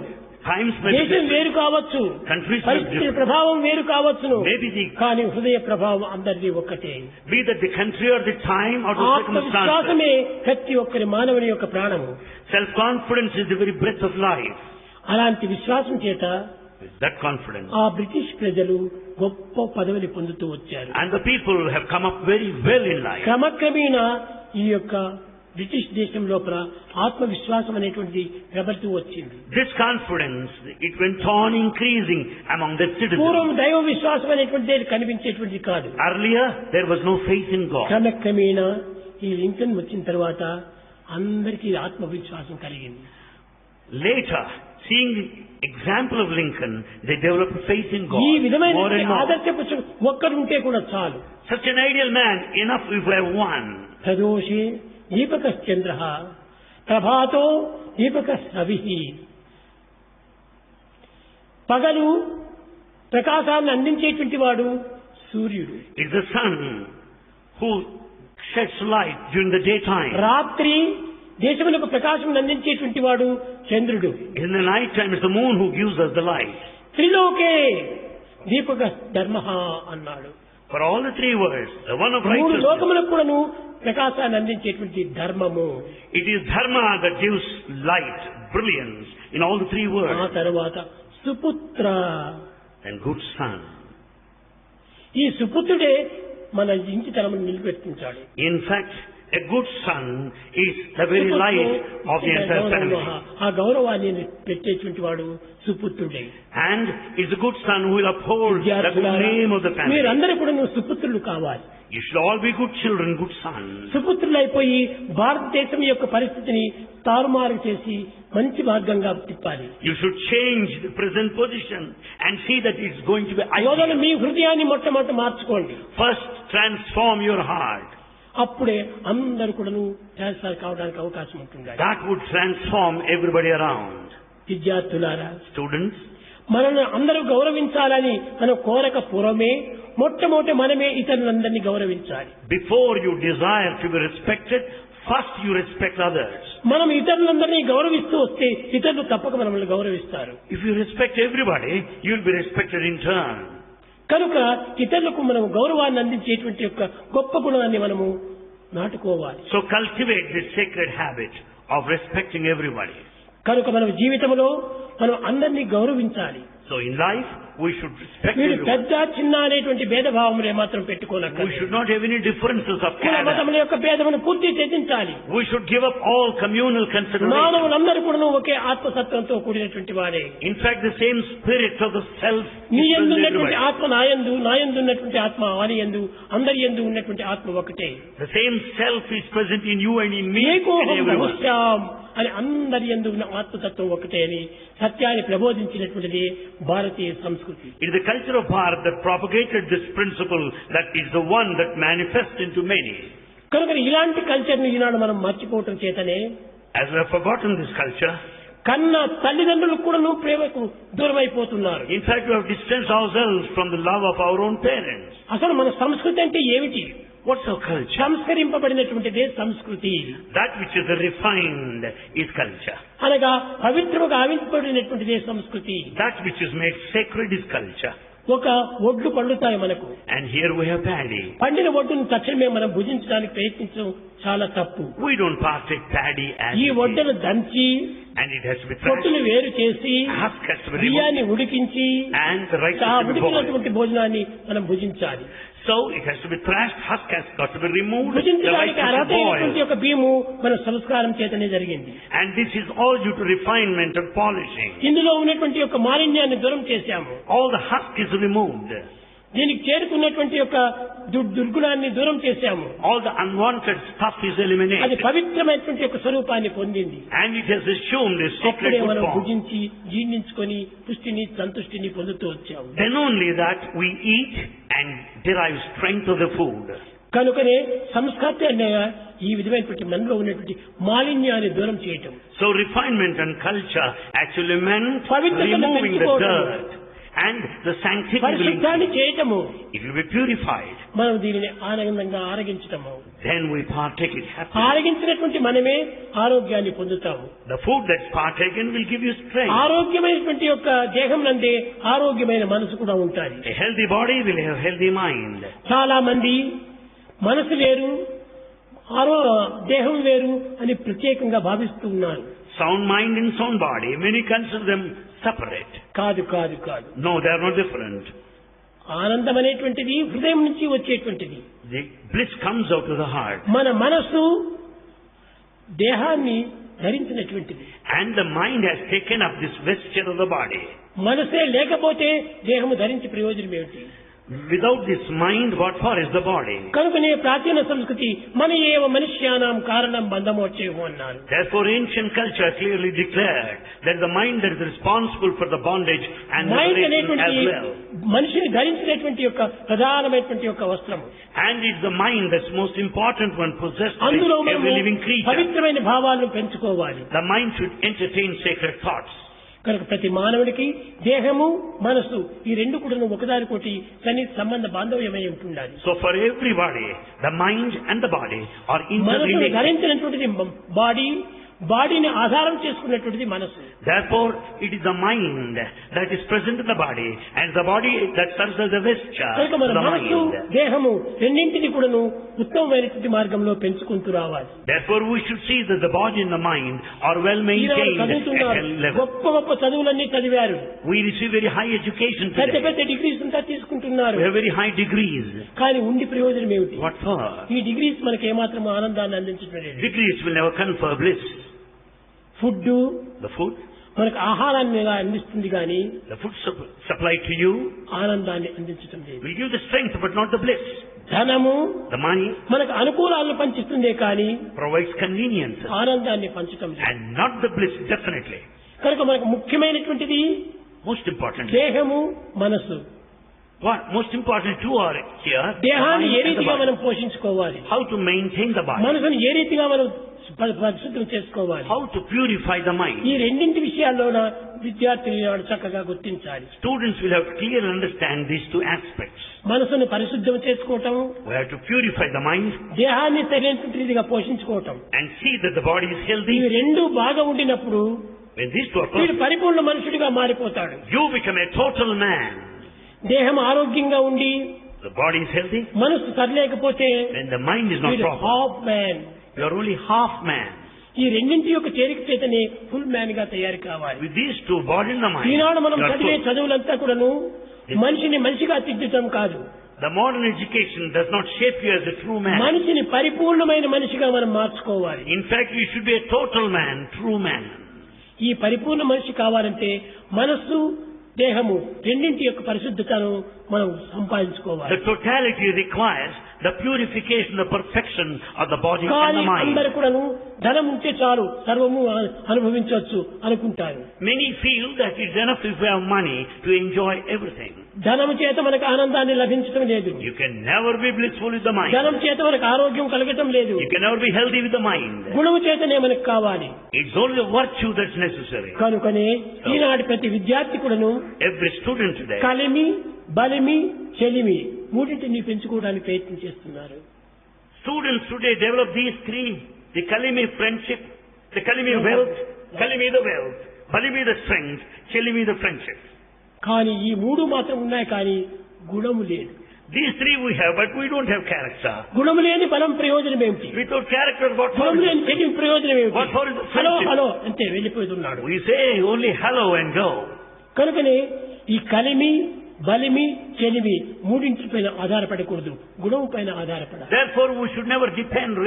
Times may be దేశం different. వేరు కావచ్చు, Countries may be పరిస్థితుల different. ప్రభావం వేరు కావచ్చును, Maybe the, కానీ హృదయ ప్రభావం అందరిది ఒక్కటే. be that the country or the time or the circumstances. ఆత్మవిశ్వాసమే ప్రతి ఒక్కరి మానవుని యొక్క ప్రాణము. Self-confidence is the very breath of life. అలాంటి విశ్వాసం చేత With that confidence. ఆ బ్రిటిష్ ప్రజలు గొప్ప పదవిని పొందుతూ వచ్చారు. And the people have come up very well in life. క్రమక్రమేణా ఈ యొక్క బ్రిటిష్ దేశం లోపల ఆత్మవిశ్వాసం అనేటువంటి ప్రబలుతూ వచ్చింది. This confidence, it went on increasing among the పూర్వం citizens. దైవ విశ్వాసం అనేటువంటిది కనిపించేటువంటిది కాదు. Earlier, there was no faith in God. క్రమక్రమేణా ఈ లింకన్ వచ్చిన తర్వాత అందరికీ ఆత్మవిశ్వాసం కలిగింది. Later, seeing the example of Lincoln, they developed faith in God ఈ more విధమైన and more. ఆదర్శపు ఒక్కరుంటే కూడా చాలు. Such an ideal man, enough if we have one. ప్రదోషే దీపకశ్చంద్ర ప్రభాతో దీపక రవిః. పగలు ప్రకాశాన్ని అందించేటువంటి వాడు సూర్యుడు. It's the sun who sheds light during the daytime. రాత్రి దేశములకు ప్రకాశం అందించేటువంటి వాడు చంద్రుడు. In the night time, it's the moon who gives us the light. త్రిలోకే దీపక ధర్మః అన్నాడు. For all the three words, the one of మూడు righteousness, లోకములకు కూడాను ప్రకాశాన్ని అందించేటువంటి ధర్మము. it is dharma that gives light, brilliance in all the three ఆ words. తర్వాత సుపుత్ర and good son. ఈ సుపుత్రుడే మన ఇంటి తరమును నిలబెట్టించాడు. In fact, a good son is the very life of the entire family. ఆ గౌరవాన్ని పెట్టేటువంటి వాడు సుపుత్రుడే. And it's a good son who will uphold the good name of the family. మీరందరూ కూడా సుపుత్రులు కావాలి. You should all be good children, good sons. సుపుత్రులైపోయి భారతదేశం యొక్క పరిస్థితిని తారుమారు చేసి మంచి మార్గంగా తిప్పాలి. You should change the present position and see that it's going to be మొదలు ideal. మీ హృదయాన్ని మొట్టమొదటి మార్చుకోండి. First, transform your heart. అప్పుడే అందరూ కూడా ట్రాన్స్ఫర్ కావడానికి అవకాశం ఉంటుంది. That would transform everybody around. విద్యార్థులారా, Students, మనల్ని అందరూ గౌరవించాలని మనం కోరక పూర్వమే మొట్టమొదటి మనమే ఇతరులందరినీ గౌరవించాలి. before you desire to be respected, first you respect others. మనం ఇతరులందరినీ గౌరవిస్తూ వస్తే ఇతరులు తప్పక మనల్ని గౌరవిస్తారు. If you respect everybody, you will be respected in turn. కనుక ఇతరులకు మనం గౌరవాన్ని అందించేటువంటి యొక్క గొప్ప గుణాన్ని మనము నాటుకోవాలి. So cultivate this sacred habit of respecting everybody. కనుక మన జీవితంలో మనం అందరినీ గౌరవించాలి. So in life, we should respect మీరు everyone. పెద్ద చిన్న అనేటువంటి భేదభావములు ఏమాత్రం We పెట్టుకోనక్కర్లేదు. should not have any differences of కుల character. మతముల యొక్క భేదమును పూర్తి త్యజించాలి. We should give up all communal considerations. మానవులందరూ కూడా ఒకే ఆత్మసత్వంతో కూడినటువంటి వాడే. In fact, the same spirit of the self నీ is యందు present in ఉన్నటువంటి everybody. ఆత్మ నాయందు, నాయందు ఉన్నటువంటి ఆత్మ వాని యందు, అందరి యందు ఉన్నటువంటి ఆత్మ ఒకటే. The same self is present in you and in me and ఏకోహం everyone. బహుశ్యాం అని అందరి యందు ఉన్న ఆత్మతత్వం ఒకటే అని సత్యాన్ని ప్రబోధించినటువంటిది భారతీయ సంస్కృతి. It is the culture of Bharat that propagated this principle that is the one that manifests into many. కనుక ఇలాంటి కల్చర్ ని ఈనాడు మనం మర్చిపోవటం చేతనే As we have forgotten this culture, కన్న తల్లిదండ్రులు కూడా ప్రేమకు దూరమైపోతున్నారు. in fact we have distanced ourselves from the love of our own parents. అసలు మన సంస్కృతి అంటే ఏమిటి? What's our culture? సంస్కరింపబడినటువంటిదే సంస్కృతి. That which is refined is culture. అనగా పవిత్రముగా ఆవింపబడినటువంటిదే సంస్కృతి. That which is made sacred is culture. ఒక ఒడ్లు పండుతాయి మనకు. And here we have paddy. పండిన ఒడ్డును తక్షణమే మనం భుజించడానికి ప్రయత్నించడం చాలా తప్పు. We don't partake paddy as ఈ it is. ఒడ్డును దంచి And it has to be పొట్టును thrashed. వేరు చేసి Husk has to be removed. బియ్యాన్ని ఉడికించి And the rice ఆ has to be boiled. ఉడికినటువంటి భోజనాన్ని మనం భుజించాలి. So it has to be thrashed, husk has got to be removed, the rice భుజించడానికి has to be అర్హతైనటువంటి boiled. ఒక బియ్యము మన సంస్కారం చేతనే జరిగింది. And this is all due to refinement and polishing. ఇందులో ఉన్నటువంటి యొక్క మాలిన్యాన్ని దూరం చేశాము. All the husk is removed. దీనికి చేరుకున్నటువంటి యొక్క దుర్గుణాన్ని దూరం చేశాము. All the unwanted stuff is అది eliminated. పవిత్రమైనటువంటి యొక్క స్వరూపాన్ని పొందింది. And it has assumed a sacred అప్పుడే good మనం form. భుజించి జీర్ణించుకొని పుష్టిని సంతుష్టిని పొందుతూ వచ్చాము. Then only that we eat and derive strength of the food. కనుకనే సంస్కృతి అనే ఈ విధమైనటువంటి మనలో ఉన్నటువంటి మాలిన్యాన్ని దూరం చేయటం. So refinement and culture actually meant పవిత్రతను removing the పెంచుకోవడం. dirt. And the sanctity will పరిశుద్ధాన్ని increase. చేయటము. It will be purified. మనం దీనిని ఆనందంగా ఆరగించటము. Then we partake it happily. ఆరగించినటువంటి మనమే ఆరోగ్యాన్ని పొందుతాము. The food that's partaken will give you strength. ఆరోగ్యమైనటువంటి యొక్క దేహం నందే ఆరోగ్యమైన మనసు కూడా ఉంటాయి. A healthy body will have healthy mind. చాలా మంది మనసు వేరు దేహం వేరు అని ప్రత్యేకంగా భావిస్తూ ఉన్నారు. Sound mind and sound body, many consider them separate. కాదు కాదు కాదు. No, they are not different. ఆనందం అనేటువంటిది హృదయం నుంచి వచ్చేటువంటిది. The bliss comes out of the heart. మన మనస్సు దేహాన్ని ధరించినటువంటిది. And the mind has taken up this vesture of the body. మనసే లేకపోతే దేహము ధరించి ప్రయోజనం ఏమిటి? Without this mind, what for is the body? కనుకనే ప్రాచీన సంస్కృతి మన ఏవ మనుష్యానాం కారణం బంధమోక్షేహం అన్నారు. Therefore ancient culture clearly declared that the mind that is responsible for the bondage and mind liberation అనేటువంటి as well. మనిషిని ధరించినటువంటి యొక్క ప్రధానమైనటువంటి యొక్క వస్త్రము. And it's the mind that's most important one possessed by అందులో every మనము living creature. పవిత్రమైన భావాలను పెంచుకోవాలి. The mind should entertain sacred thoughts. కనుక ప్రతి మానవుడికి దేహము మనసు ఈ రెండు కూడా ఒకదానికోటి సన్నిహిత సంబంధ బాంధవ్యమై ఉంటుండాలి. So for everybody, the mind and the body are మనసును interrelated. ధరించినటువంటిది బాడీ, బాడీని ఆధారం చేసుకున్నటువంటిది మనసు. Therefore, it is the mind that is present in the body, and the body that serves as a vesture కనుక to మన the మనసు mind. దేహము రెండింటిని కూడాను ఉత్తమమైనటువంటి మార్గంలో పెంచుకుంటూ రావాలి. Therefore, we should see that the body and the mind are well Eenadu maintained at చదువుతున్నారు, a level. గొప్ప గొప్ప చదువులన్నీ చదివారు, We receive very high education పెద్ద today. పెద్ద డిగ్రీస్ అంతా తీసుకుంటున్నారు. We have very high degrees. కానీ ఉండి ప్రయోజనం ఏమిటి? What for? ఈ డిగ్రీస్ మనకి ఏమాత్రం ఆనందాన్ని అందించడం లేదు. Degrees will never confer bliss. Food The food, మనకు ఆహారాన్ని అందిస్తుంది కానీ the food supplied to you ఆనందాన్ని అందించడం లేదు. will give the strength but not the bliss. ధనము The money మనకు అనుకూలాలను పంచిస్తుందే కానీ provides convenience ఆనందాన్ని పంచటం లేదు. and not the bliss, definitely. కనుక మనకు ముఖ్యమైనటువంటిది Most important. దేహము, మనసు. What most important two are here. the దేహాన్ని mind ఏ and the రీతిగా body. మనం పోషించుకోవాలి, How to maintain the body. మనసును ఏ రీతిగా మనం పరిశుద్ధం చేసుకోవాలి, How to purify the mind. ఈ రెండింటి విషయాల్లోన విద్యార్థులు చక్కగా గుర్తించాలి. Students will have to clearly understand these two aspects. మనసును పరిశుద్ధం చేసుకోవటం, We have to purify the mind దేహాన్ని సరైనటువంటి రీతిగా పోషించుకోవటం. and see that the body is ఇవి healthy. రెండు బాగా ఉండినప్పుడు When these two are వీడు perfect, పరిపూర్ణ మనుషుడిగా మారిపోతాడు. you become a total man. దేహం ఆరోగ్యంగా ఉండి The body is healthy. మనసు సరిలేకపోతే When the mind is not వీడు proper, half man. you are only half man. ఈ రెండింటి యొక్క చేరిక చేతనే ఫుల్ మ్యాన్ గా తయారు కావాలి. With these two, body and the mind, ఈనాడు మనం you are చదివే full. చదువులంతా కూడాను మనిషిని మనిషిగా తిద్దటం కాదు, The modern education does not shape you as a true man. మనిషిని పరిపూర్ణమైన మనిషిగా మనం మార్చుకోవాలి. In fact, you should be a total man, true man. ఈ పరిపూర్ణ మనిషి కావాలంటే మనస్సు, దేహము రెండింటి యొక్క పరిశుద్ధతను మనం సంపాదించుకోవాలి. The totality requires the purification, the perfection of the body and కానీ the mind. అందరు కూడాను ధనం ఉంటే చాలు సర్వము అనుభవించవచ్చు అనుకుంటారు. Many feel that it's enough if we have money to enjoy everything. ధనము చేత మనకు ఆనందాన్ని లభించడం లేదు, You can never be blissful with the mind. ధనం చేత మనకు ఆరోగ్యం కలగటం లేదు, You can never be healthy with the mind. గుణము చేతనే మనకు కావాలి. It's only the virtue that's necessary. కనుకనే ఈనాటి ప్రతి విద్యార్థి కూడాను Every student today, కలిమి, బలిమి, చెలిమి మూడింటిని పెంచుకోవడానికి ప్రయత్నం చేస్తున్నారు. students today develop these three: the kalimi friendship, the kalimi wealth, kalimi the wealth, balimi the strength, chelimi the friendship. కానీ ఈ మూడు మాత్రం ఉన్నాయి, కానీ గుణము లేదు. These three we have, but we don't have character. గుణము లేని బలం ప్రయోజనం ఏమిటి? Without character, what for? గుణము లేని చెలిమి ప్రయోజనం ఏమిటి? What for is the hello friendship? Hello అంతే వెళ్ళిపోతున్నాడు. We say only hello and go. కనుకనే ఈ కలిమి, బలిమి, చెలిమి మూడింటిపైన ఆధారపడకూడదు, గుణం పైన ఆధారపడాలి. Therefore, we should never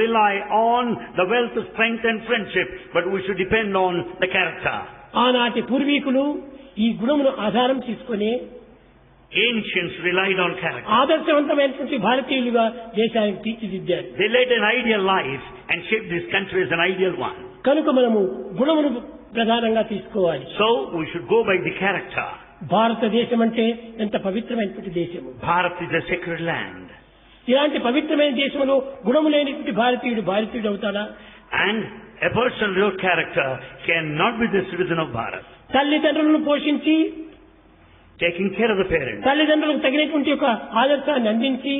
rely on the wealth, strength and friendship, but we should depend on the character. ఆనాటి పూర్వీకులు ఈ గుణమును ఆధారం తీసుకొని Ancients relied on character. ఆదర్శవంతమైనటువంటి భారతీయులుగా దేశానికి తీర్చిదిద్దారు. They led an ideal life and shaped this country as an ideal one. కనుక మనము గుణమును ప్రధానంగా తీసుకోవాలి. So, we should go by the character. భారతదేశం అంటే ఎంత పవిత్రమైనటువంటి దేశము. Bharat is a sacred land. ఇలాంటి పవిత్రమైన దేశంలో గుణము లేనిటువంటి భారతీయుడు అవుతాడా? And a person without character cannot be the citizen of Bharat. తల్లిదండ్రులను పోషించి, Taking care of the parents, తల్లిదండ్రులకు తగినటువంటి ఒక ఆదర్శాన్ని అందించి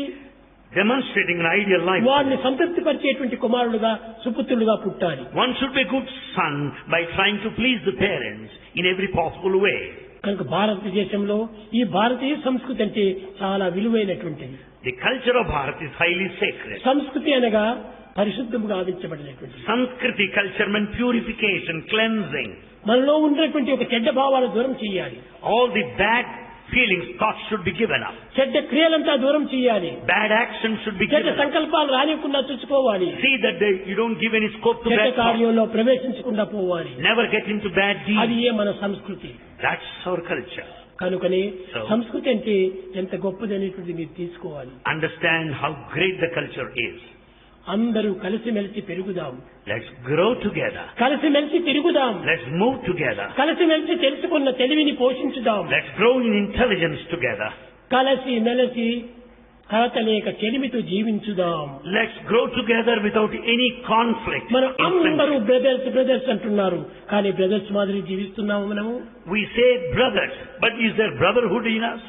demonstrating an ideal life. వారిని సంతృప్తిపరిచేటువంటి కుమారుడుగా, సుపుత్రులుగా పుట్టాలి. One should be a good son by trying to please the parents in every possible way. కనుక భారతదేశంలో ఈ భారతీయ సంస్కృతి అంటే చాలా విలువైనటువంటిది. The culture of Bharat is highly sacred. సంస్కృతి అనగా పరిశుద్ధముగా ఆవించబడినటువంటి Sanskriti culture meant purification, cleansing. మనలో ఉన్నటువంటి ఒక చెడ్డ భావాలు దూరం చేయాలి, All the bad feelings, thoughts should be given up. చెడ్డ క్రియలంతా దూరం చేయాలి, Bad actions should be చెడ్డ given up. సంకల్పాలు రానివ్వకుండా చూసుకోవాలి, See that you don't give any scope to చెడ్డ bad thoughts. కార్యంలో ప్రవేశించకుండా పోవాలి. Never get into bad అది deeds. ఏ మన సంస్కృతి. That's our culture. కనుకనే So- సంస్కృతి అంటే ఎంత గొప్పది అనేటువంటిది మీరు తీసుకోవాలి. Understand how great the culture is. అందరూ కలిసిమెలిసి పెరుగుదాం, Let's grow together. కలిసిమెలిసి తిరుగుదాం, Let's move together. కలిసిమెలిసి తెలుసుకున్న తెలివిని పోషించుదాం, Let's grow in intelligence together. కలిసి మెలిసి కలతలేక చెలిమితో జీవించుదాం. Let's grow together without any conflict. మనం in అందరూ friendship. బ్రదర్స్ అంటున్నారు, కానీ బ్రదర్స్ మాదిరి జీవిస్తున్నాము మనము. We say brothers, but is there brotherhood in us?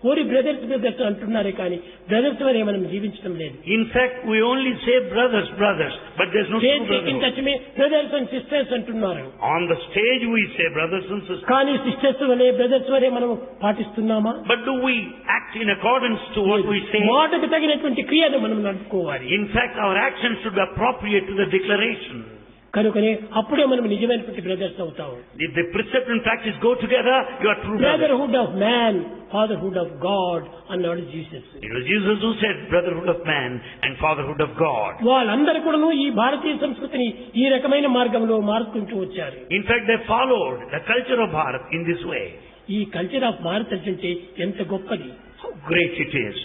ఓరి బ్రదర్స్ బ్రదర్స్ అంటున్నారే కానీ బ్రదర్స్ వరే మనం జీవించడం లేదు. In fact, we only say brothers, brothers, but there's no true brotherhood. టచ్మే బ్రదర్స్ అండ్ సిస్టర్స్ అంటున్నారు. On the stage we say brothers and sisters. కానీ sisters వరే బ్రదర్స్ వరే మనం పాటిస్తున్నామా? But do we act in accordance to what we say? మాటకు తగినటువంటి క్రియను మనం నడుపుకోవాలి. In fact, our actions should be appropriate to the declaration. కనుకనే అప్పుడే మనం నిజమైనటువంటి బ్రదర్స్ అవుతాము. If the precept and practice go together, you are true brothers. Brotherhood of man, fatherhood of God అన్నాడు Jesus. It was Jesus who said brotherhood of man and fatherhood of God. వాళ్ళందరూ కూడాను ఈ భారతీయ సంస్కృతిని ఈ రకమైన మార్గంలో మార్చుకుంటూ వచ్చారు. In fact, they followed the culture of Bharat in this way. ఈ కల్చర్ ఆఫ్ భారత్ అంటే ఎంత గొప్పది. How great it is.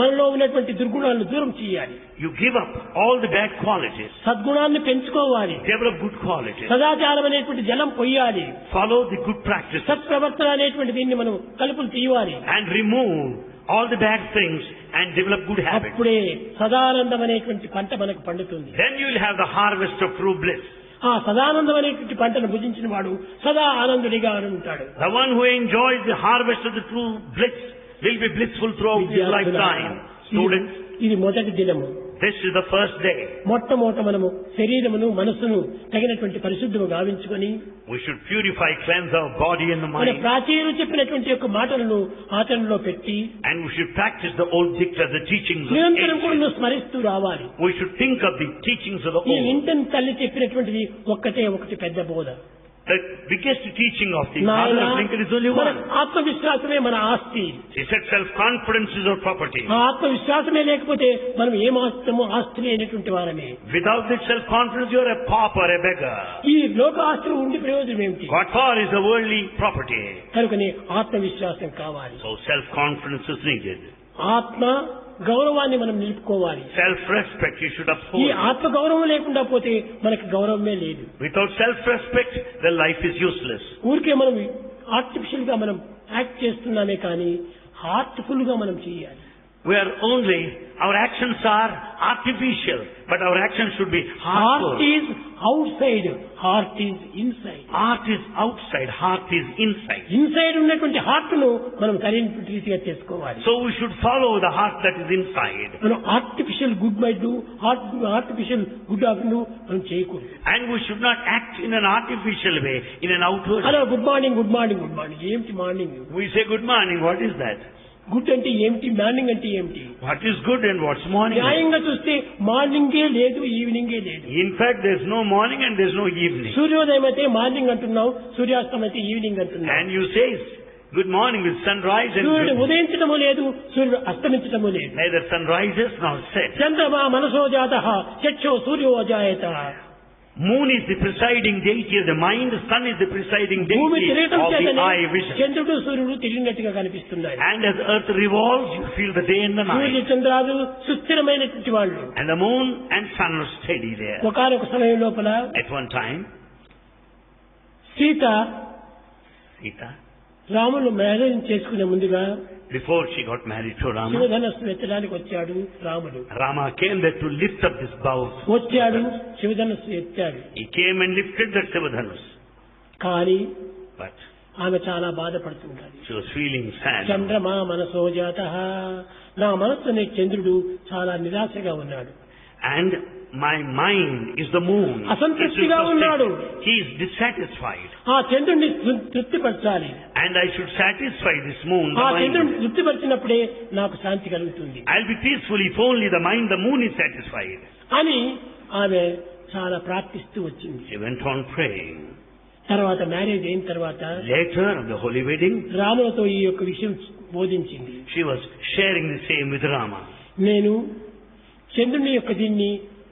మనలో ఉన్నటువంటి దుర్గుణాలను దూరం చేయాలి. You give up all the bad qualities. సద్గుణాన్ని పెంచుకోవాలి. Develop good qualities. సదాచారం అనేటువంటి జలం పొయ్యాలి. Follow the good practices. సత్ప్రవర్తన అనేటువంటి దీన్ని మనం కలుపులు తీయాలి. And remove all the bad things and develop good habits. అప్పుడే సదానందం అనేటువంటి పంట మనకు పండుతుంది. Then you will have the harvest of true bliss. ఆ సదానందం అనేటువంటి పంటను భుజించిన వాడు సదా ఆనందుడిగా ఉంటాడు. The one who enjoys the harvest of the true bliss will be blissful throughout his lifetime. Students, ఇది మొదటి దినము. this is the first day. మొట్టమొదట మనము శరీరమును మనసును తగినటువంటి పరిశుద్ధము గావించుకొని We should purify, cleanse our body and the మన mind. ప్రాచీనులు చెప్పినటువంటి యొక్క మాటలను ఆచరణలో పెట్టి And we should practice the old dicta, the teachings of నిరంతరం కూడా ancients. స్మరిస్తూ రావాలి. We should think of the teachings of the ఈ old. ఇంటన్ తల్లి చెప్పినటువంటిది ఒకటి పెద్ద బోధ. The biggest teaching of the నాయనా, Father of Lincoln is only మన one. ఆత్మవిశ్వాసమే మన ఆస్తి. He said self-confidence is our property. ఆ ఆత్మవిశ్వాసమే లేకపోతే మనం ఏం ఆస్తి లేనటువంటి వారమే. Without this self-confidence, you are a pauper, a beggar. ఈ లోక ఆస్తులు ఉండి ప్రయోజనం ఏమిటి? What for is the worldly property? కనుకనే ఆత్మవిశ్వాసం కావాలి. So self-confidence is needed. ఆత్మ గౌరవాన్ని మనం నిలుపుకోవాలి. Self-respect you should ఈ uphold. ఆత్మ గౌరవం లేకుండా పోతే మనకి గౌరవమే లేదు. Without self-respect, the life is useless. ఊరికే మనం ఆర్టిఫిషియల్ గా మనం యాక్ట్ చేస్తున్నామే కానీ హార్ట్ఫుల్ గా మనం చేయాలి. Our actions are artificial, but our actions should be heartful. Heart is out side, heart is inside. Heart is outside, heart is inside. Inside ఉన్నటువంటి heart ను మనం సరైన రీతిగా చేసుకోవాలి. So we should follow the heart that is inside. మనం artificial good bye do, artificial good afternoon మనం చేయకూడదు. And we should not act in an artificial way, in an outward అలా way. Good morning good morning good morning ఏమిటి morning? We say good morning, what is that? Good అంటే ఏమిటి, morning అంటే ఏమిటి? What is good and what's morning? న్యాయంగా చూస్తే మార్నింగే లేదు, ఈవినింగే లేదు. In fact, there's no morning and there's no evening. సూర్యోదయం అయితే మార్నింగ్ అంటున్నావు, సూర్యాస్తం అయితే ఈవినింగ్ అంటున్నావు. And you say good morning with sunrise and సూర్యుడు good. ఉదయించడము లేదు, సూర్యుడు అస్తమించడము లేదు. Neither sun rises nor sets. చంద్రమా మనసో జాతః చక్షో సూర్యో అజాయతః. Moon is the presiding deity of the mind, sun is the presiding భూమి deity తిరగటం of the చేతనే eye vision. చంద్రుడు సూర్యుడు తిరిగినట్టుగా కనిపిస్తున్నాయి. And as earth revolves, you feel the day and the Surya night. చంద్రాలు సుస్థిరమైనటువంటి వాళ్ళు. And the moon and sun are steady there. ఒకనొక సమయం లోపల At one time, Sita Sita, Ramulu marriage చేసుకునే ముందుగా before she got married to Rama, శివధనస్సు ఎత్తడానికి వచ్చాడు రాముడు. Rama came there to lift up this bow. వచ్చాడు, శివధనస్సు ఎత్తాడు. He came and lifted that Sivadhanus. కానీ But ఆమె చాలా బాధపడుతుంటాడు. she was feeling sad. చంద్రమా మనసో జాతః, నా మనస్సు అనే చంద్రుడు చాలా నిరాశగా ఉన్నాడు. And my mind is the moon. అసంతృప్తిగా ఉన్నాడు. He is dissatisfied. ఆ చంద్రుడిని తృప్తిపరచాలి. And I should satisfy this moon, ఆ the mind. చంద్రుడిని తృప్తిపరిచినప్పుడే నాకు శాంతి కలుగుతుంది I'll be peaceful if only the mind, the moon is satisfied. అని ఆమె చాలా ప్రార్థిస్తూ వచ్చింది. She went on praying. తర్వాత మ్యారేజ్ అయిన తర్వాత Later, on the holy wedding, రాములతో ఈ యొక్క విషయం బోధించింది. she was sharing the same with Rama. నేను చంద్రుని యొక్క దీన్ని